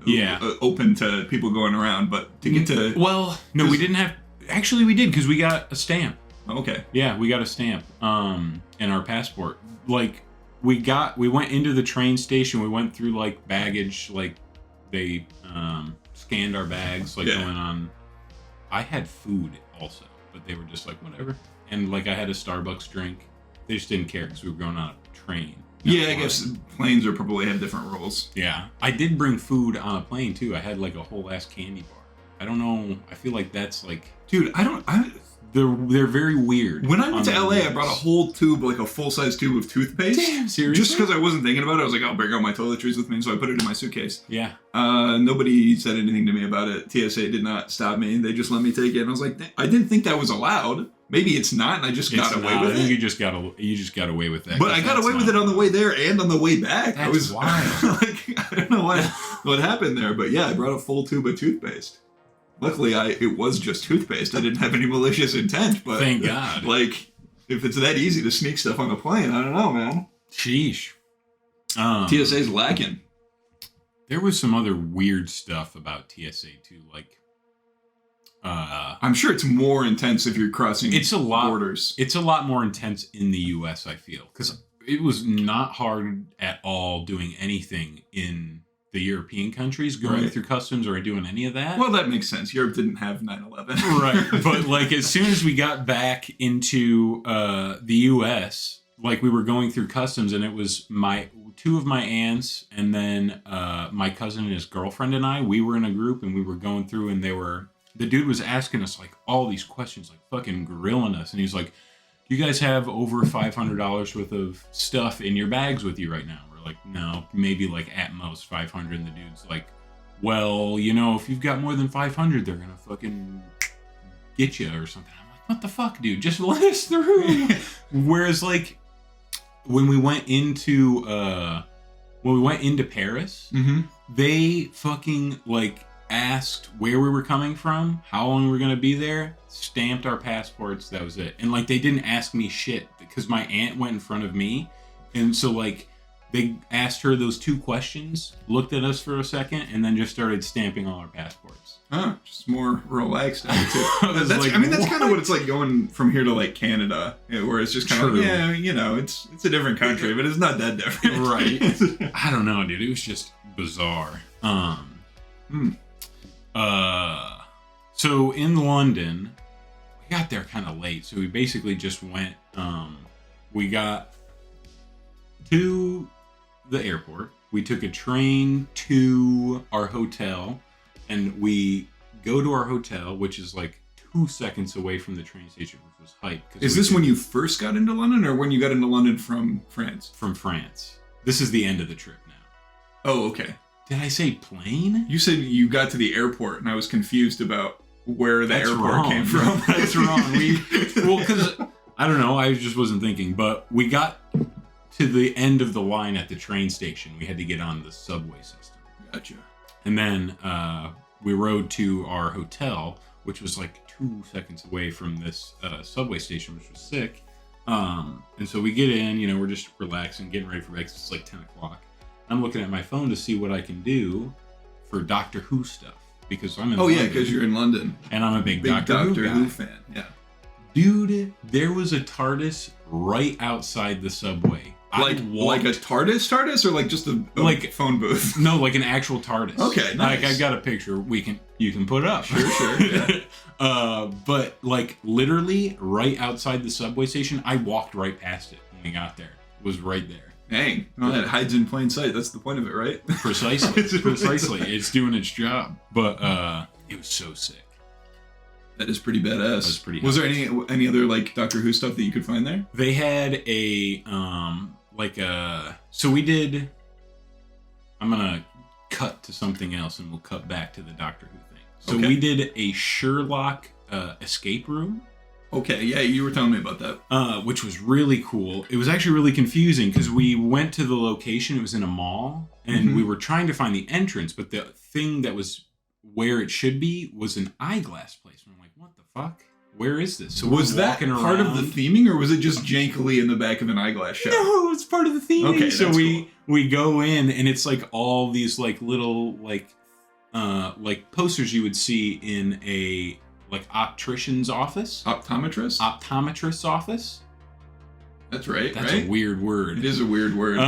open to people going around, but to get to... Well, no, we didn't have... Actually, we did, because we got a stamp. Okay. Yeah, we got a stamp in our passport. Like, we went into the train station, we went through like baggage, like they scanned our bags, like going on... I had food also, but they were just like, whatever. And like I had a Starbucks drink. They just didn't care because we were going on a train. Yeah, I guess planes are probably have different rules. Yeah. I did bring food on a plane, too. I had like a whole ass candy bar. I don't know. I feel like that's like... Dude, They're very weird. When I went to LA, I brought a whole tube, like a full-size tube of toothpaste. Damn, seriously? Just because I wasn't thinking about it. I was like, I'll bring out my toiletries with me, so I put it in my suitcase. Yeah. Nobody said anything to me about it. TSA did not stop me. They just let me take it. And I was like, I didn't think that was allowed. Maybe it's not, and I just got away with it. You just got away with that. But I got away with it on the way there and on the way back. That's wild. Like, I don't know what happened there, but yeah, I brought a full tube of toothpaste. Luckily, it was just toothpaste. I didn't have any malicious intent, but... Thank God. Like, if it's that easy to sneak stuff on a plane, I don't know, man. Sheesh. TSA's lacking. There was some other weird stuff about TSA, too, like... I'm sure it's more intense if you're crossing borders. It's a lot more intense in the U.S., I feel, because it was not hard at all doing anything in... the European countries going through customs or doing any of that. Well, that makes sense. Europe didn't have 9/11. Right. But like as soon as we got back into the US, like we were going through customs and it was two of my aunts and then my cousin and his girlfriend and we were in a group and we were going through and the dude was asking us like all these questions, like fucking grilling us. And he's like, do you guys have over $500 worth of stuff in your bags with you right now? Like, no, maybe like at most 500. And the dude's like, well, you know, if you've got more than 500, they're gonna fucking get you or something. I'm like, what the fuck, dude? Just let us through. Whereas like when we went into Paris, they fucking like asked where we were coming from, how long we were gonna be there, stamped our passports, that was it. And like they didn't ask me shit because my aunt went in front of me, and so like they asked her those two questions, looked at us for a second, and then just started stamping all our passports. Huh, just more relaxed attitude. That's like, that's kind of what it's like going from here to like Canada, where it's just kind of like, yeah, you know, it's a different country, but it's not that different. Right. I don't know, dude. It was just bizarre. So in London, we got there kind of late, so we basically just went, we got to the airport, we took a train to our hotel, and we go to our hotel, which is like 2 seconds away from the train station, which was hype. Is this when you first got into London, or when you got into London from France? From France. This is the end of the trip now. Oh, okay. Did I say plane? You said you got to the airport, and I was confused about where the airport came from. That's wrong. Well, because, I don't know, I just wasn't thinking, but we got to the end of the line at the train station. We had to get on the subway system. Gotcha. And then we rode to our hotel, which was like 2 seconds away from this subway station, which was sick. And so we get in, you know, we're just relaxing, getting ready for breakfast. It's like 10 o'clock. I'm looking at my phone to see what I can do for Doctor Who stuff, because I'm in London. Yeah, because you're in London. And I'm a big Doctor Who fan. Yeah. Dude, there was a TARDIS right outside the subway. Like a TARDIS, or like just a like phone booth? No, like an actual TARDIS. Okay, nice. Like I got a picture. You can put up. Sure. Yeah. But like literally right outside the subway station, I walked right past it when we got there. It was right there. Dang, well, that hides in plain sight. That's the point of it, right? Precisely. It's doing its job. But it was so sick. That is pretty badass. That was pretty. Was there any other like Doctor Who stuff that you could find there? They had so we did. I'm gonna cut to something else, and we'll cut back to the Doctor Who thing. So we did a Sherlock escape room. Okay, yeah, you were telling me about that. Which was really cool. It was actually really confusing because we went to the location. It was in a mall, and we were trying to find the entrance, but the thing that was where it should be was an eyeglass place. And I'm like, what the fuck? Where is this? So was that part of the theming, or was it just jankily in the back of an eyeglass shop? No, it's part of the theming. Okay, so cool. we go in, and it's like all these like little like posters you would see in a like optician's office. Optometrist's office. That's right. That's right? a weird word. It is a weird word.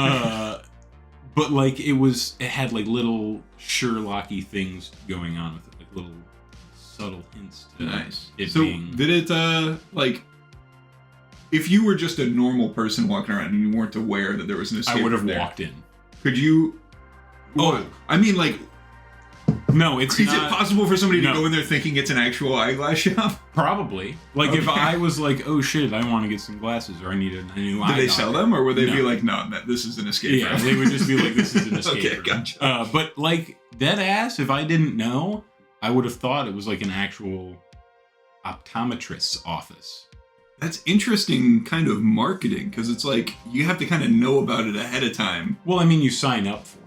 But like it had like little Sherlocky things going on with it, like little subtle hints to nice. it so being. Did it like if you were just a normal person walking around and you weren't aware that there was an escape I would have room there, walked in. could you? Oh. I mean, like, No, it's is not. it possible for somebody No. to go in there thinking it's an actual eyeglass shop? Probably. Like, if Okay. I was like, oh shit, I want to get some glasses, or I need a new eye Did they doctor. sell them, or would they be No. like, no, this is an escape Yeah, room? they would just be like, this is an escape Okay, room. gotcha. But, like, dead ass, if I didn't know, I would have thought it was like an actual optometrist's office. That's interesting kind of marketing, because it's like, you have to kind of know about it ahead of time. Well, I mean, you sign up for it.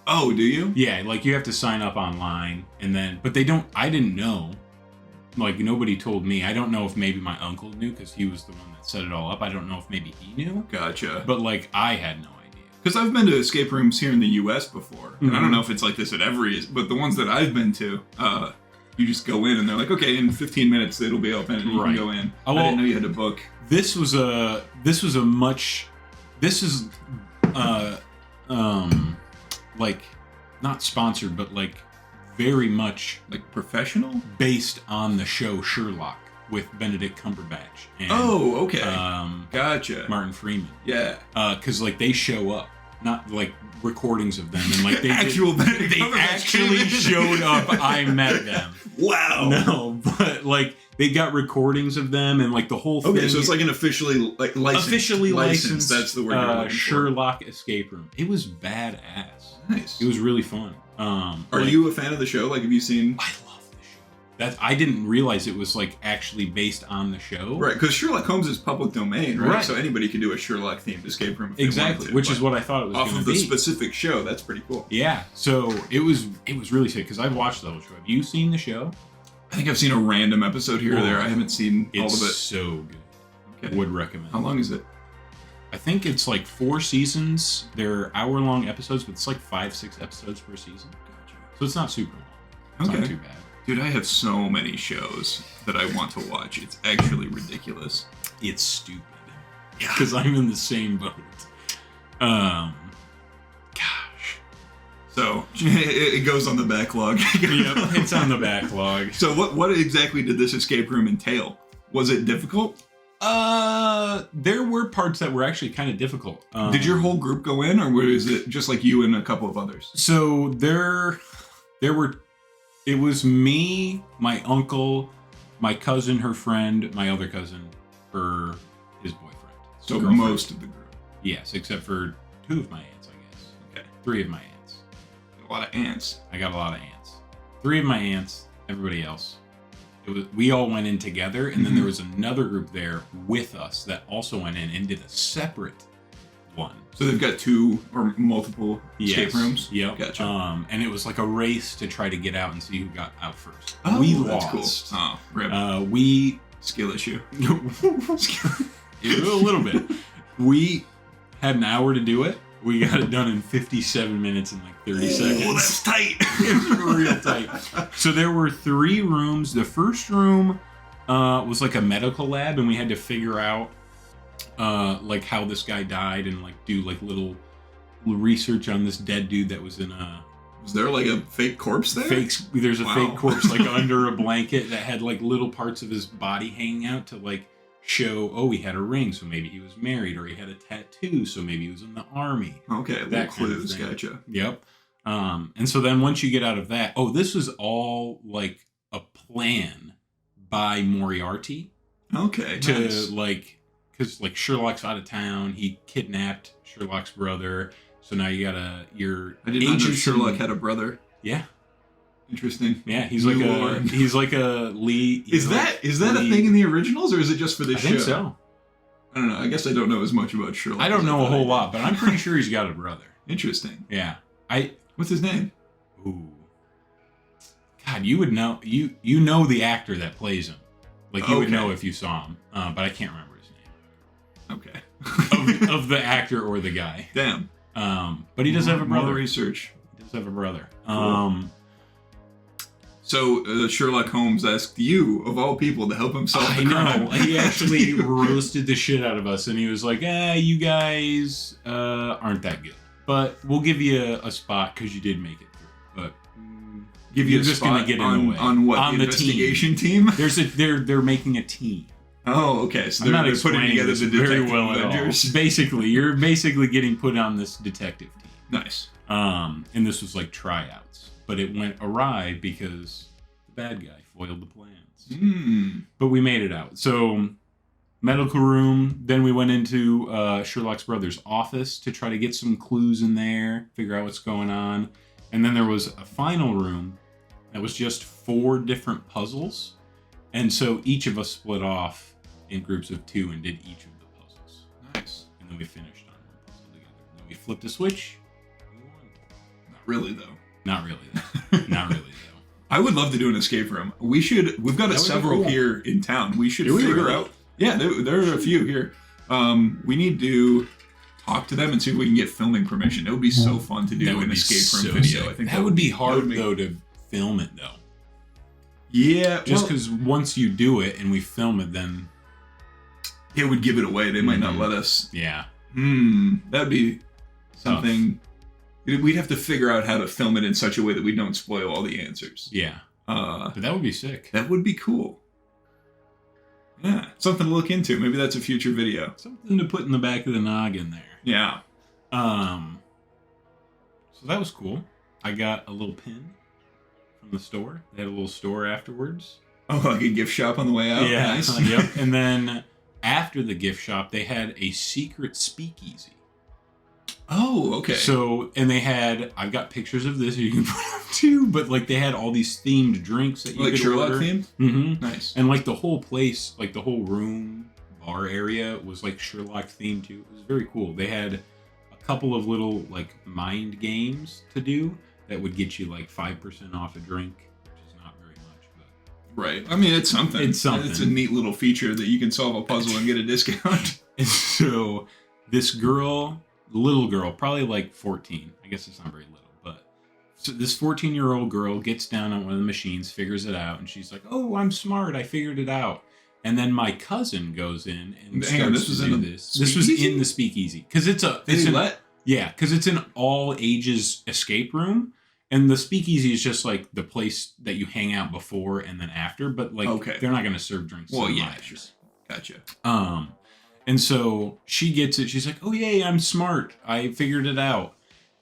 Oh, do you? Yeah, like, you have to sign up online, and then, but they don't, I didn't know. Like, nobody told me. I don't know if maybe my uncle knew, because he was the one that set it all up. I don't know if maybe he knew. Gotcha. But, like, I had no idea. Because I've been to escape rooms here in the U.S. before, and I Mhm. don't know if it's like this at every, but the ones that I've been to, you just go in and they're like, okay, in 15 minutes it'll be open and you Right. can go in. Oh, I well, didn't know you had to book. This is like, not sponsored, but like very much Like professional? based on the show Sherlock with Benedict Cumberbatch and Oh, okay. Gotcha. Martin Freeman. Yeah. Because like they show up, not like recordings of them, and like they Actual Benedict they Cumberbatch actually came in. showed up. I met them. Wow. No, but like they got recordings of them, and like the whole thing. Okay, so it's like an officially like licensed. officially licensed. That's the word you're looking for. Sherlock escape room. It was badass. Nice. It was really fun. Are like, you a fan of the show? Like, have you seen? I love the show. That I didn't realize it was like actually based on the show. Right, because Sherlock Holmes is public domain, right? Right. So anybody could do a Sherlock themed escape room. If they Exactly, wanted to, which but is what I thought it was off going of to the be. specific show. That's pretty cool. Yeah, so it was really sick because I've watched the whole show. Have you seen the show? I think I've seen a random episode here or there. I haven't seen all It's of it. so good. Okay. Would recommend. How long is it? I think it's like 4 seasons. They're hour-long episodes, but it's like 5-6 episodes per season. So it's not super long. It's Okay. not too bad. Dude, I have so many shows that I want to watch. It's actually ridiculous. It's stupid. Yeah. Because I'm in the same boat. Gosh. So it goes on the backlog. Yep, it's on the backlog. So what exactly did this escape room entail? Was it difficult? There were parts that were actually kind of difficult. Did your whole group go in, or was it just like you and a couple of others? So there were. It was me, my uncle, my cousin, her friend, my other cousin, his boyfriend. So Girlfriend. most of the group. Yes, except for 2 of my aunts, I guess. Okay. 3 of my aunts. A lot of ants. I got a lot of aunts. 3 of my aunts. Everybody else. We all went in together, and then there was another group there with us that also went in and did a separate one. So they've got 2 or multiple escape Yes. rooms? Yep. Gotcha. And it was like a race to try to get out and see who got out first. Oh, We that's lost. cool. Oh, rip. We Skill issue. a little bit. We had an hour to do it. We got it done in 57 minutes and like 30 seconds. Oh, that's tight. It's real tight. So there were 3 rooms. The first room was like a medical lab, and we had to figure out like how this guy died and like do like little research on this dead dude that was in a Was there like a fake corpse there? There's a Wow. fake corpse like under a blanket that had like little parts of his body hanging out to like show, oh, he had a ring, so maybe he was married, or he had a tattoo, so maybe he was in the army. Okay, little That kind of clues. thing. Gotcha. Yep. And so then once you get out of that, this was all like a plan by Moriarty Okay, to nice. like, because like Sherlock's out of town, he kidnapped Sherlock's brother, so now you gotta I did not know Sherlock had a brother. Yeah. Interesting. Yeah, he's New like lore. he's like a lead. Is that a thing in the originals, or is it just for this I show? think so. I don't know. I guess I don't know as much about Sherlock. I don't as know a thought whole I did. lot, but I'm pretty sure he's got a brother. Interesting. Yeah. What's his name? Ooh. God, you would know. You know the actor that plays him. Like you would Okay. know if you saw him, but I can't remember his Okay. name of the actor or the guy. Damn. But he does have a More brother. research. He does have a brother. Cool. So Sherlock Holmes asked you, of all people, to help him solve I the crime. know. He actually roasted the shit out of us, and he was like, you guys aren't that good. But we'll give you a spot because you did make it through. But Give you you're a just spot gonna get in on, the way. on what? On the the team. investigation team? they're making a team. Oh, okay. So I'm not they're putting explaining together this the very Detective well at all. Avengers. Basically, you're basically getting put on this detective team. Nice. And this was like tryouts, but it went awry because the bad guy foiled the plans. But we made it out. So medical room. Then we went into Sherlock's brother's office to try to get some clues in there, figure out what's going on. And then there was a final room that was just 4 different puzzles. And so each of us split off in groups of 2 and did each of the puzzles. Nice. And then we finished on one puzzle together. And then we flipped a switch. We won. Not really, though. Not really, though. Not really, though. I would love to do an escape room. We've got several here in town. We should figure out. Yeah, there are a few here. We need to talk to them and see if we can get filming permission. It would be so fun to do an escape room video. Sick. I think that would be hard, though, to film it, though. Yeah. Just because once you do it and we film it, then... it would give it away. They might not let us. Yeah. That would be something... we'd have to figure out how to film it in such a way that we don't spoil all the answers. Yeah. But that would be sick. That would be cool. Yeah. Something to look into. Maybe that's a future video. Something to put in the back of the noggin there. Yeah. So that was cool. I got a little pin from the store. They had a little store afterwards. Oh, like a gift shop on the way out? Yeah. Nice. Yep. And then after the gift shop, they had a secret speakeasy. Oh, okay. So, and they had, I've got pictures of this you can put up too, but like they had all these themed drinks that you like could Sherlock order. themed? Mm-hmm. Nice. And like the whole place, like the whole room, bar area was like Sherlock themed too. It was very cool. They had a couple of little like mind games to do that would get you like 5% off a drink, which is not very much, but right. I mean, it's something. It's something. It's a neat little feature that you can solve a puzzle and get a discount. And so this girl, little girl, probably like 14. I guess it's not very little, but so this 14-year-old girl gets down on one of the machines, figures it out, and she's like, "Oh, I'm smart. I figured it out." And then my cousin goes in and starts to do this. This was in the speakeasy because it's an all ages escape room, and the speakeasy is just like the place that you hang out before and then after. But like, they're not going to serve drinks. Well, yeah, sure. Gotcha. And so she gets it. She's like, "Oh, yay, I'm smart. I figured it out."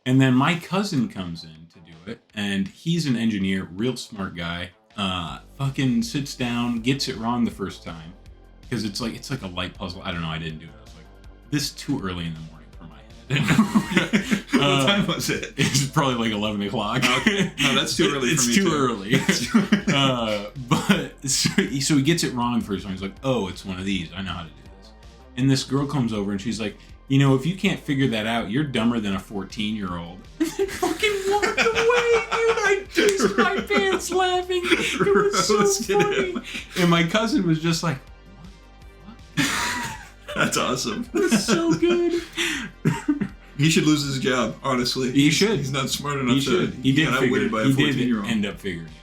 And then my cousin comes in to do it. And he's an engineer, real smart guy. Fucking sits down, gets it wrong the first time. Because it's like a light puzzle. I don't know. I didn't do it. I was like, this is too early in the morning for my head. What time was it? It's probably like 11 o'clock. Okay. No, that's too early for me. It's too early. But so he gets it wrong first time. He's like, "Oh, it's one of these. I know how to do this." And this girl comes over and she's like, "You know, if you can't figure that out, you're dumber than a 14-year-old. And then fucking walked away, dude. I pissed my pants laughing. It was so funny. And my cousin was just like, "What?" That's awesome. It was so good. He should lose his job, honestly. He should. He's not smart enough He should. to He did get figure outwitted by a He 14-year-old. did end up figuring it out.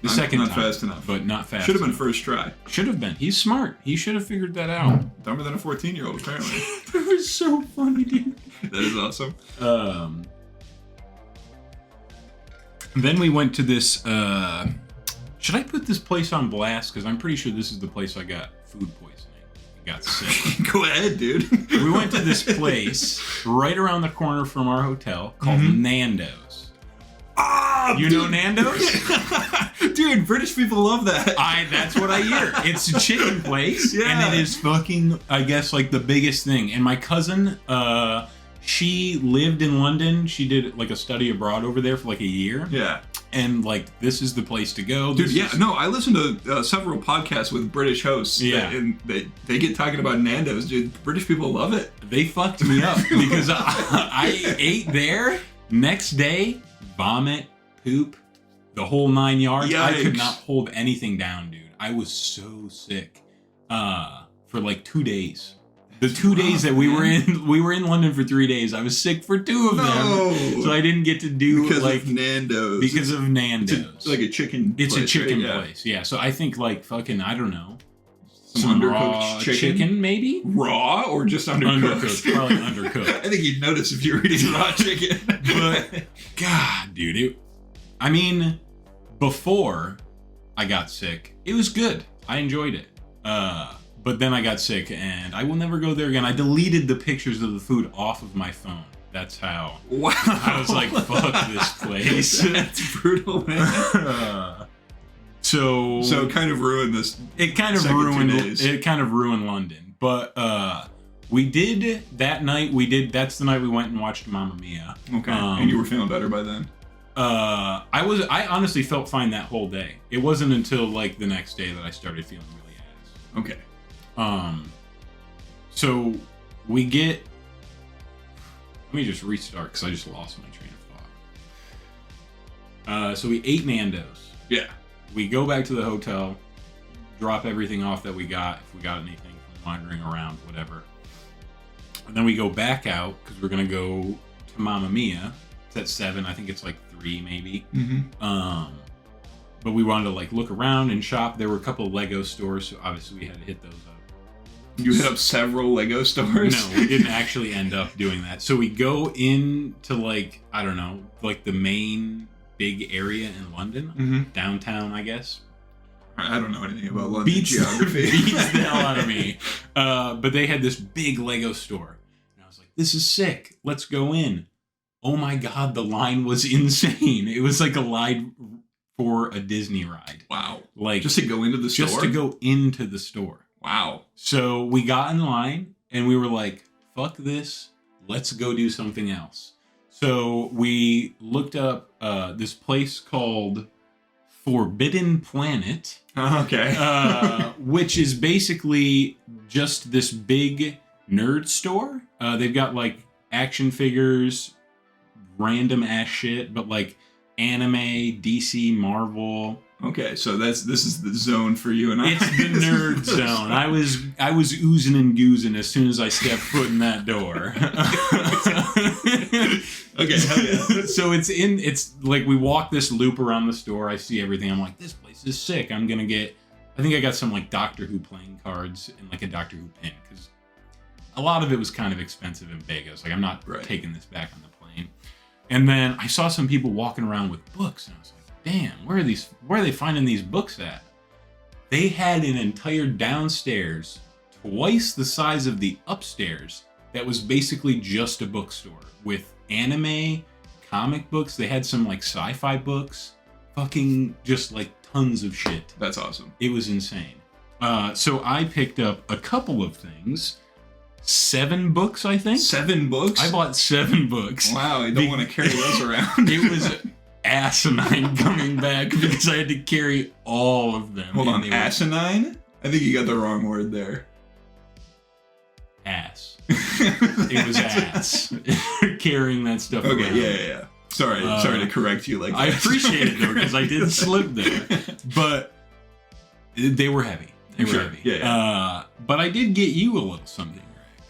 The second not time. fast enough. But not fast Should have been enough. first try. Should have been. He's smart. He should have figured that out. Dumber than a 14-year-old, apparently. It was so funny, dude. That is awesome. Then we went to this. Should I put this place on blast? Because I'm pretty sure this is the place I got food poisoning. I got sick. Go ahead, dude. We went to this place right around the corner from our hotel called Nando's. Ah, you know Nando's? Dude, British people love that. That's what I hear. It's a chicken place, Yeah. and it is fucking, I guess, like the biggest thing. And my cousin, she lived in London. She did like a study abroad over there for like a year. Yeah. And like, this is the place to go. Dude, no, I listen to several podcasts with British hosts. Yeah. And they get talking about Nando's, dude. British people love it. They fucked me up because I ate there. Next day, vomit, poop, the whole 9 yards. Yikes. I could not hold anything down, dude. I was so sick for like 2 days. The 2 days that we were in London for 3 days. I was sick for 2 of them, so I didn't get to do because like of Nando's. because of Nando's. It's like a chicken. It's place, a chicken right? place, yeah. So I think like fucking, I don't know, Some undercooked raw chicken maybe. Raw or just undercooked? Undercooked, probably undercooked. I think you'd notice if you were eating raw chicken. But God, dude, I mean, before I got sick, it was good. I enjoyed it. But then I got sick, and I will never go there again. I deleted the pictures of the food off of my phone. That's how. Wow. I was like, fuck this place. That's brutal, man. So it kind of ruined this. It kind of ruined London. But we did that night. That's the night we went and watched Mamma Mia. Okay. And you were feeling better by then? I honestly felt fine that whole day. It wasn't until like the next day that I started feeling really ass. Okay. So we get. Let me just restart because I just lost my train of thought. So we ate Nando's. Yeah. We go back to the hotel, drop everything off that we got, if we got anything from wandering around, whatever. And then we go back out because we're gonna go to Mamma Mia. It's at 7. I think it's like 3 maybe. Mm-hmm. But we wanted to like look around and shop. There were a couple of Lego stores, so obviously we had to hit those up. You hit up several Lego stores? No, we didn't actually end up doing that. So we go into like, I don't know, like the main big area in London, downtown, I guess. I don't know anything about London geography. Beats the hell out of me. But they had this big Lego store. And I was like, this is sick. Let's go in. Oh my God, the line was insane. It was like a line for a Disney ride. Wow. Like just to go into the store? Just to go into the store. Wow. So we got in line and we were like, fuck this. Let's go do something else. So we looked up this place called Forbidden Planet. Okay. Which is basically just this big nerd store. They've got like action figures, random ass shit, but like anime, DC, Marvel. Okay, so this is the zone for you and I. It's the nerd zone. I was oozing and goozing as soon as I stepped foot in that door. Okay, hell yeah. So it's like we walk this loop around the store. I see everything. I'm like, this place is sick. I think I got some like Doctor Who playing cards and like a Doctor Who pin because a lot of it was kind of expensive and big. I was like, I'm not taking this back on the plane. And then I saw some people walking around with books, and I was like, damn, where are they finding these books at? They had an entire downstairs, twice the size of the upstairs, that was basically just a bookstore with anime, comic books. They had some like sci-fi books, fucking just like tons of shit. That's awesome. It was insane. So I picked up a couple of things. 7 books, I think. 7 books? I bought 7 books. Wow, I don't want to carry those around. It was asinine coming back because I had to carry all of them. Hold on, asinine? I think you got the wrong word there. Ass. It was ass. Carrying that stuff around. Okay, yeah. Sorry to correct you like that. I appreciate it though, because I did slip there. But they were heavy. They were heavy. Yeah. But I did get you a little something.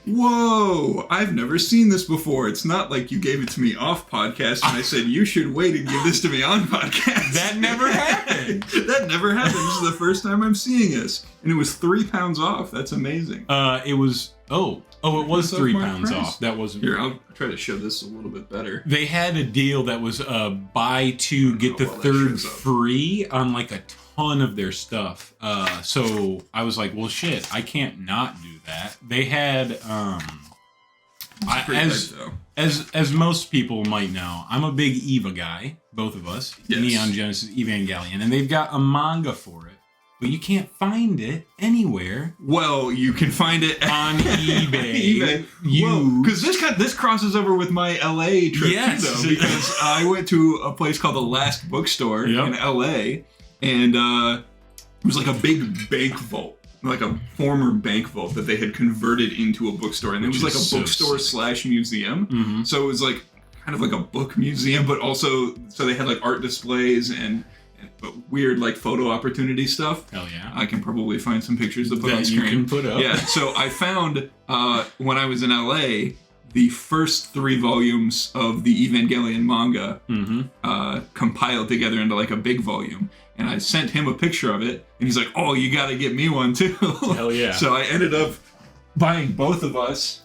Whoa! I've never seen this before. It's not like you gave it to me off podcast and I said, you should wait and give this to me on podcast. That never happened. That never happened. This is the first time I'm seeing this. And it was 3 pounds off. That's amazing. It was, it was 3 pounds off. That wasn't. Here, I'll try to show this a little bit better. They had a deal that was buy 2, get the 3rd free on like a ton of their stuff. So I was like, well, shit, I can't not do that. They had, as most people might know, I'm a big Eva guy, both of us. Yes. Neon Genesis Evangelion, and they've got a manga for it, but you can't find it anywhere. Well, you can find it on eBay. Because this crosses over with my LA trip too, though, because I went to a place called the Last Bookstore in LA. And it was like a big bank vault, like a former bank vault that they had converted into a bookstore. And it was like a bookstore / museum. Mm-hmm. So it was like kind of like a book museum, but also, so they had like art displays and weird like photo opportunity stuff. Hell yeah. I can probably find some pictures to put on screen. You can put up. Yeah, so I found, when I was in LA, the first 3 volumes of the Evangelion manga compiled together into like a big volume. And I sent him a picture of it, and he's like, oh, you gotta get me one too. Hell yeah. So I ended up buying both of us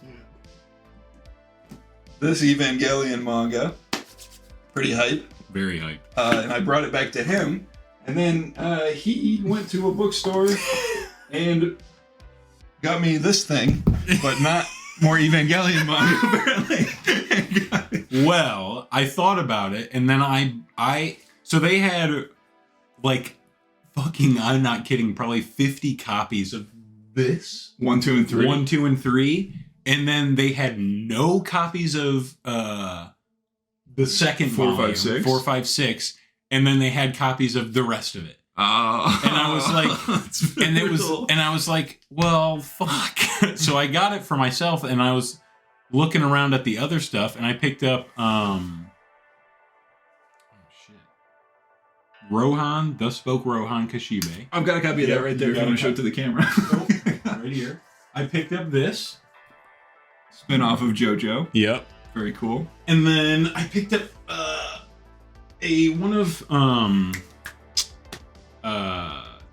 this Evangelion manga. Pretty hype. Very hype. And I brought it back to him, and then he went to a bookstore and got me this thing, but not more Evangelion manga, apparently. Well, I thought about it, and then so they had, like, fucking, I'm not kidding, probably 50 copies of this. 1, 2, and 3. 1, 2, and 3. And then they had no copies of the second 4, volume, 5, 6. 4, 5, 6. And then they had copies of the rest of it. And I was like, and I was like, well, fuck. So I got it for myself, and I was looking around at the other stuff, and I picked up, Rohan, Thus Spoke Rohan Kashibe. I've got a copy of that right there if you want to show it to the camera. Right here. I picked up this. Spin-off of JoJo. Yep. Very cool. And then I picked up one of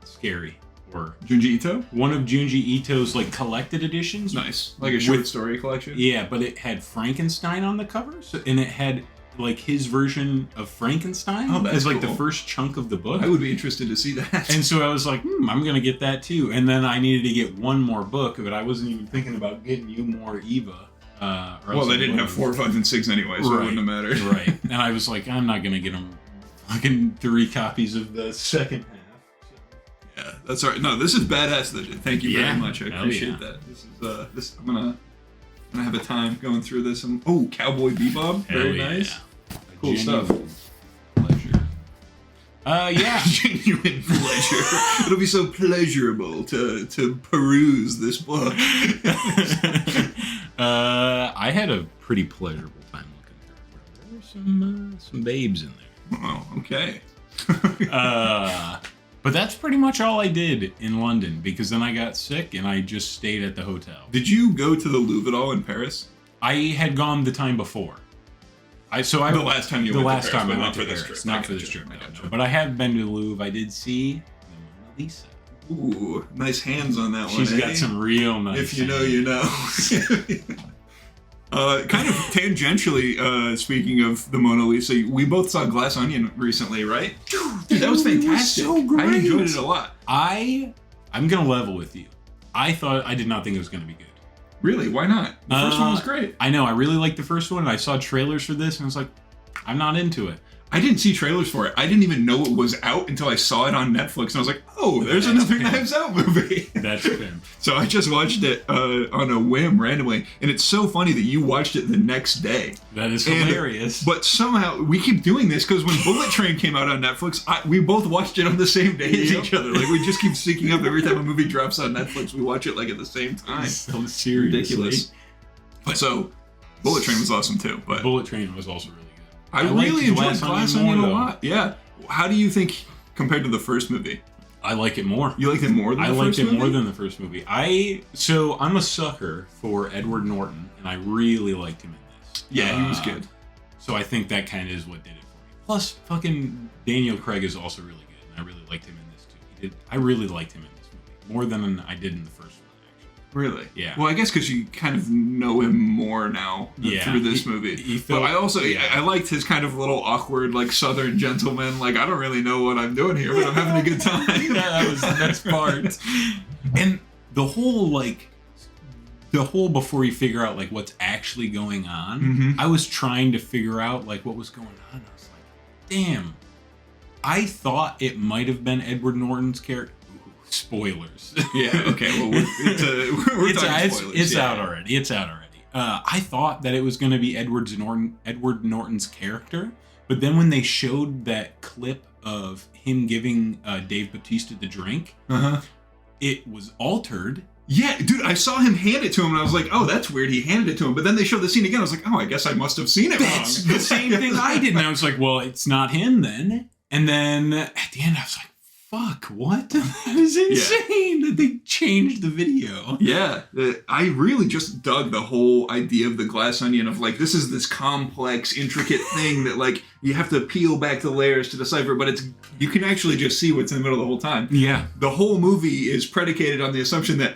Scary or Junji Ito? one of Junji Ito's like collected editions. Nice. Like a short story collection? Yeah, but it had Frankenstein on the cover, and it had like his version of Frankenstein as like cool. the first chunk of the book. I would be interested to see that. And so I was like, I'm going to get that too. And then I needed to get one more book, but I wasn't even thinking about getting you more Eva. Well, they didn't have 4, 5, and 6 anyway, so it wouldn't have mattered. Right. And I was like, I'm not going to get them fucking 3 copies of the second half. Yeah, that's all right. No, this is badass. Thank you very much. I appreciate that. This is I'm gonna have a time going through this. Cowboy Bebop. Very nice. Cool stuff. Pleasure. Yeah. Genuine pleasure. It'll be so pleasurable to peruse this book. I had a pretty pleasurable time looking through it. There were some babes in there. Oh, okay. But that's pretty much all I did in London, because then I got sick and I just stayed at the hotel. Did you go to the Louvre at all in Paris? I had gone the time before. The last time I went to Paris, not for this trip. No. But I have been to the Louvre. I did see the Mona Lisa. Ooh, nice hands on that one. She's got some real nice. If you know, you know. Kind of tangentially, speaking of the Mona Lisa, we both saw Glass Onion recently, right? Dude, that was fantastic. So great. I enjoyed it a lot. I'm gonna level with you. I did not think it was gonna be good. Really? Why not? The first one was great. I know. I really liked the first one. I saw trailers for this, and I was like, I'm not into it. I didn't see trailers for it. I didn't even know it was out until I saw it on Netflix, and I was like, oh, there's another Knives Out movie. That's him. So I just watched it on a whim randomly, and it's so funny that you watched it the next day. That is hilarious. But somehow, we keep doing this, because when Bullet Train came out on Netflix, we both watched it on the same day as each other. Like, we just keep syncing up. Every time a movie drops on Netflix, we watch it, like, at the same time. So seriously. Ridiculous. But so, Bullet Train was awesome, too. But Bullet Train was also really good. I really enjoyed Glass Onion a lot. Yeah. How do you think compared to the first movie? I like it more. You liked it more than the first movie? I liked it more than the first movie. I'm a sucker for Edward Norton, and I really liked him in this. Yeah, he was good. So I think that kind of is what did it for me. Plus, fucking Daniel Craig is also really good, and I really liked him in this too. I really liked him in this movie more than I did in the first one. Really? Yeah. Well, I guess because you kind of know him more now through this movie. But I also, I liked his kind of little awkward, like, Southern gentleman. Like, I don't really know what I'm doing here, but I'm having a good time. That's part. And the whole before you figure out, like, what's actually going on, I was trying to figure out, like, what was going on. I was like, damn. I thought it might have been Edward Norton's character. Spoilers. Yeah. Okay. Well, we're talking spoilers. It's out already. It's out already. I thought that it was going to be Edward Norton's character, but then when they showed that clip of him giving Dave Bautista the drink, it was altered. Yeah, dude, I saw him hand it to him, and I was like, oh, that's weird. He handed it to him. But then they showed the scene again. I was like, oh, I guess I must have seen it That's wrong. the same thing I did. And I was like, well, it's not him then. And then at the end, I was like, fuck, what? That is insane that they changed the video. Yeah, I really just dug the whole idea of the Glass Onion of, like, this is this complex, intricate thing that, like, you have to peel back the layers to decipher, but you can actually just see what's in the middle the whole time. Yeah. The whole movie is predicated on the assumption that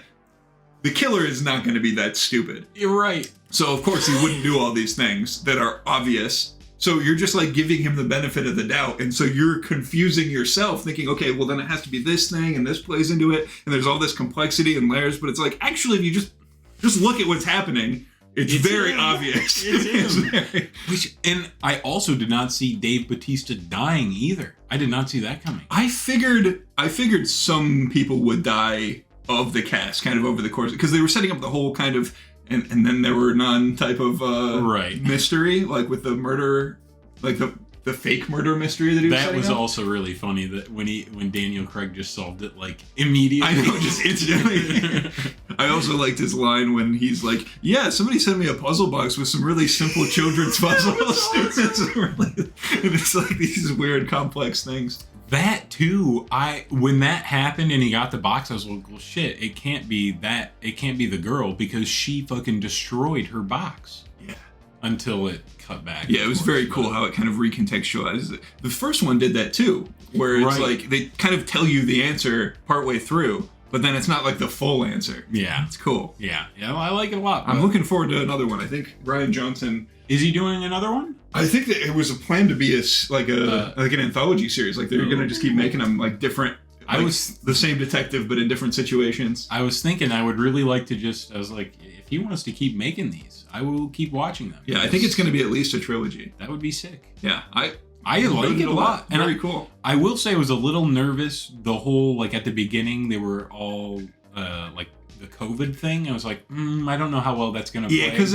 the killer is not going to be that stupid. You're right. So, of course, he wouldn't do all these things that are obvious. So you're just like giving him the benefit of the doubt. And so you're confusing yourself thinking, okay, well then it has to be this thing and this plays into it. And there's all this complexity and layers, but it's like, actually, if you just look at what's happening, it's very obvious. And I also did not see Dave Bautista dying either. I did not see that coming. I figured some people would die of the cast kind of over the course, because they were setting up the whole kind of, and then there were none type of mystery, like with the murder, like the fake murder mystery that he was setting up. That was also really funny that when Daniel Craig just solved it like immediately. I know, just instantly. I also liked his line when he's like, "Yeah, somebody sent me a puzzle box with some really simple children's puzzles." And it's like these weird complex things. That too, when that happened and he got the box, I was like, well shit, it can't be the girl, because she fucking destroyed her box. Yeah. Until it cut back. Yeah, it was very cool how it kind of recontextualized it. The first one did that too, where it's like they kind of tell you the answer partway through, but then it's not like the full answer. Yeah. It's cool. Yeah, I like it a lot. I'm looking forward to another one. I think Rian Johnson... Is he doing another one? I think that it was a plan to be an anthology series. Like they're gonna just keep making them like different. Like, the same detective but in different situations. I was thinking I would really like to I was like, if he wants to keep making these, I will keep watching them. Yeah, I think it's gonna be at least a trilogy. That would be sick. Yeah, I like it a lot. And very cool. I will say I was a little nervous the whole, like at the beginning they were all like the COVID thing. I was like, I don't know how well that's going to play. Yeah, because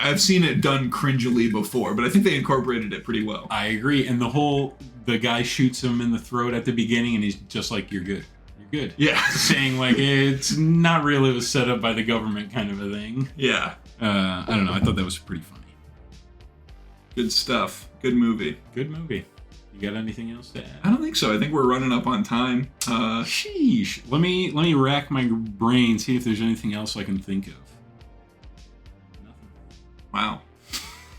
I've seen it done cringily before, but I think they incorporated it pretty well. I agree. And the guy shoots him in the throat at the beginning and he's just like, you're good. You're good. Yeah. Saying like, it's not really, it was set up by the government kind of a thing. Yeah. I don't know. I thought that was pretty funny. Good stuff. Good movie. Good movie. You got anything else to add? I don't think so. I think we're running up on time. Sheesh. Let me rack my brain, see if there's anything else I can think of. Nothing. Wow.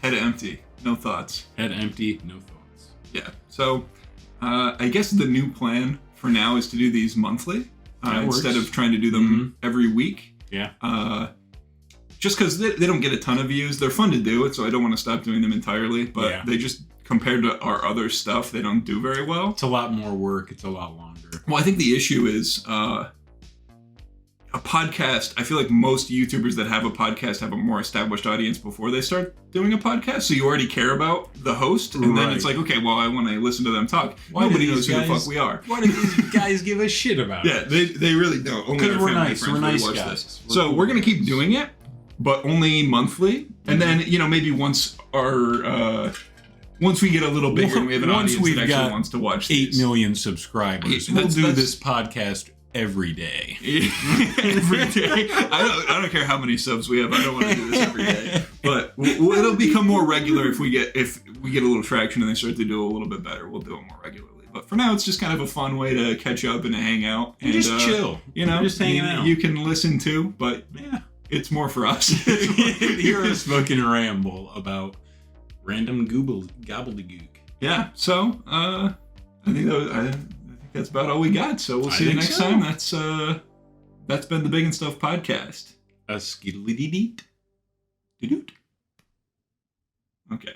Head empty. No thoughts. Head empty. No thoughts. Yeah. So, I guess the new plan for now is to do these monthly instead of trying to do them every week. Yeah. Just because they don't get a ton of views. They're fun to do it, so I don't want to stop doing them entirely. But they just, compared to our other stuff, they don't do very well. It's a lot more work. It's a lot longer. Well, I think the issue is a podcast. I feel like most YouTubers that have a podcast have a more established audience before they start doing a podcast. So you already care about the host. And then it's like, okay, well, I want to listen to them talk. Nobody knows who the fuck we are. Why do these guys give a shit about it? Yeah, they really don't. Because we're nice. We're nice guys. So we're going to keep doing it, but only monthly. And then, maybe once we get a little bigger and we have an audience that actually wants to watch 8 million subscribers, we'll do this podcast every day. Every day. I don't care how many subs we have. I don't want to do this every day. But it'll become more regular if we get a little traction and they start to do a little bit better. We'll do it more regularly. But for now, it's just kind of a fun way to catch up and to hang out and just chill. Just hanging out. You can listen to, but it's more for us. Hear us fucking ramble about random gobbledygook. Yeah, so I think that's about all we got. So we'll see you next time. That's been the Big and Stuff podcast. A skiddly deet. Okay.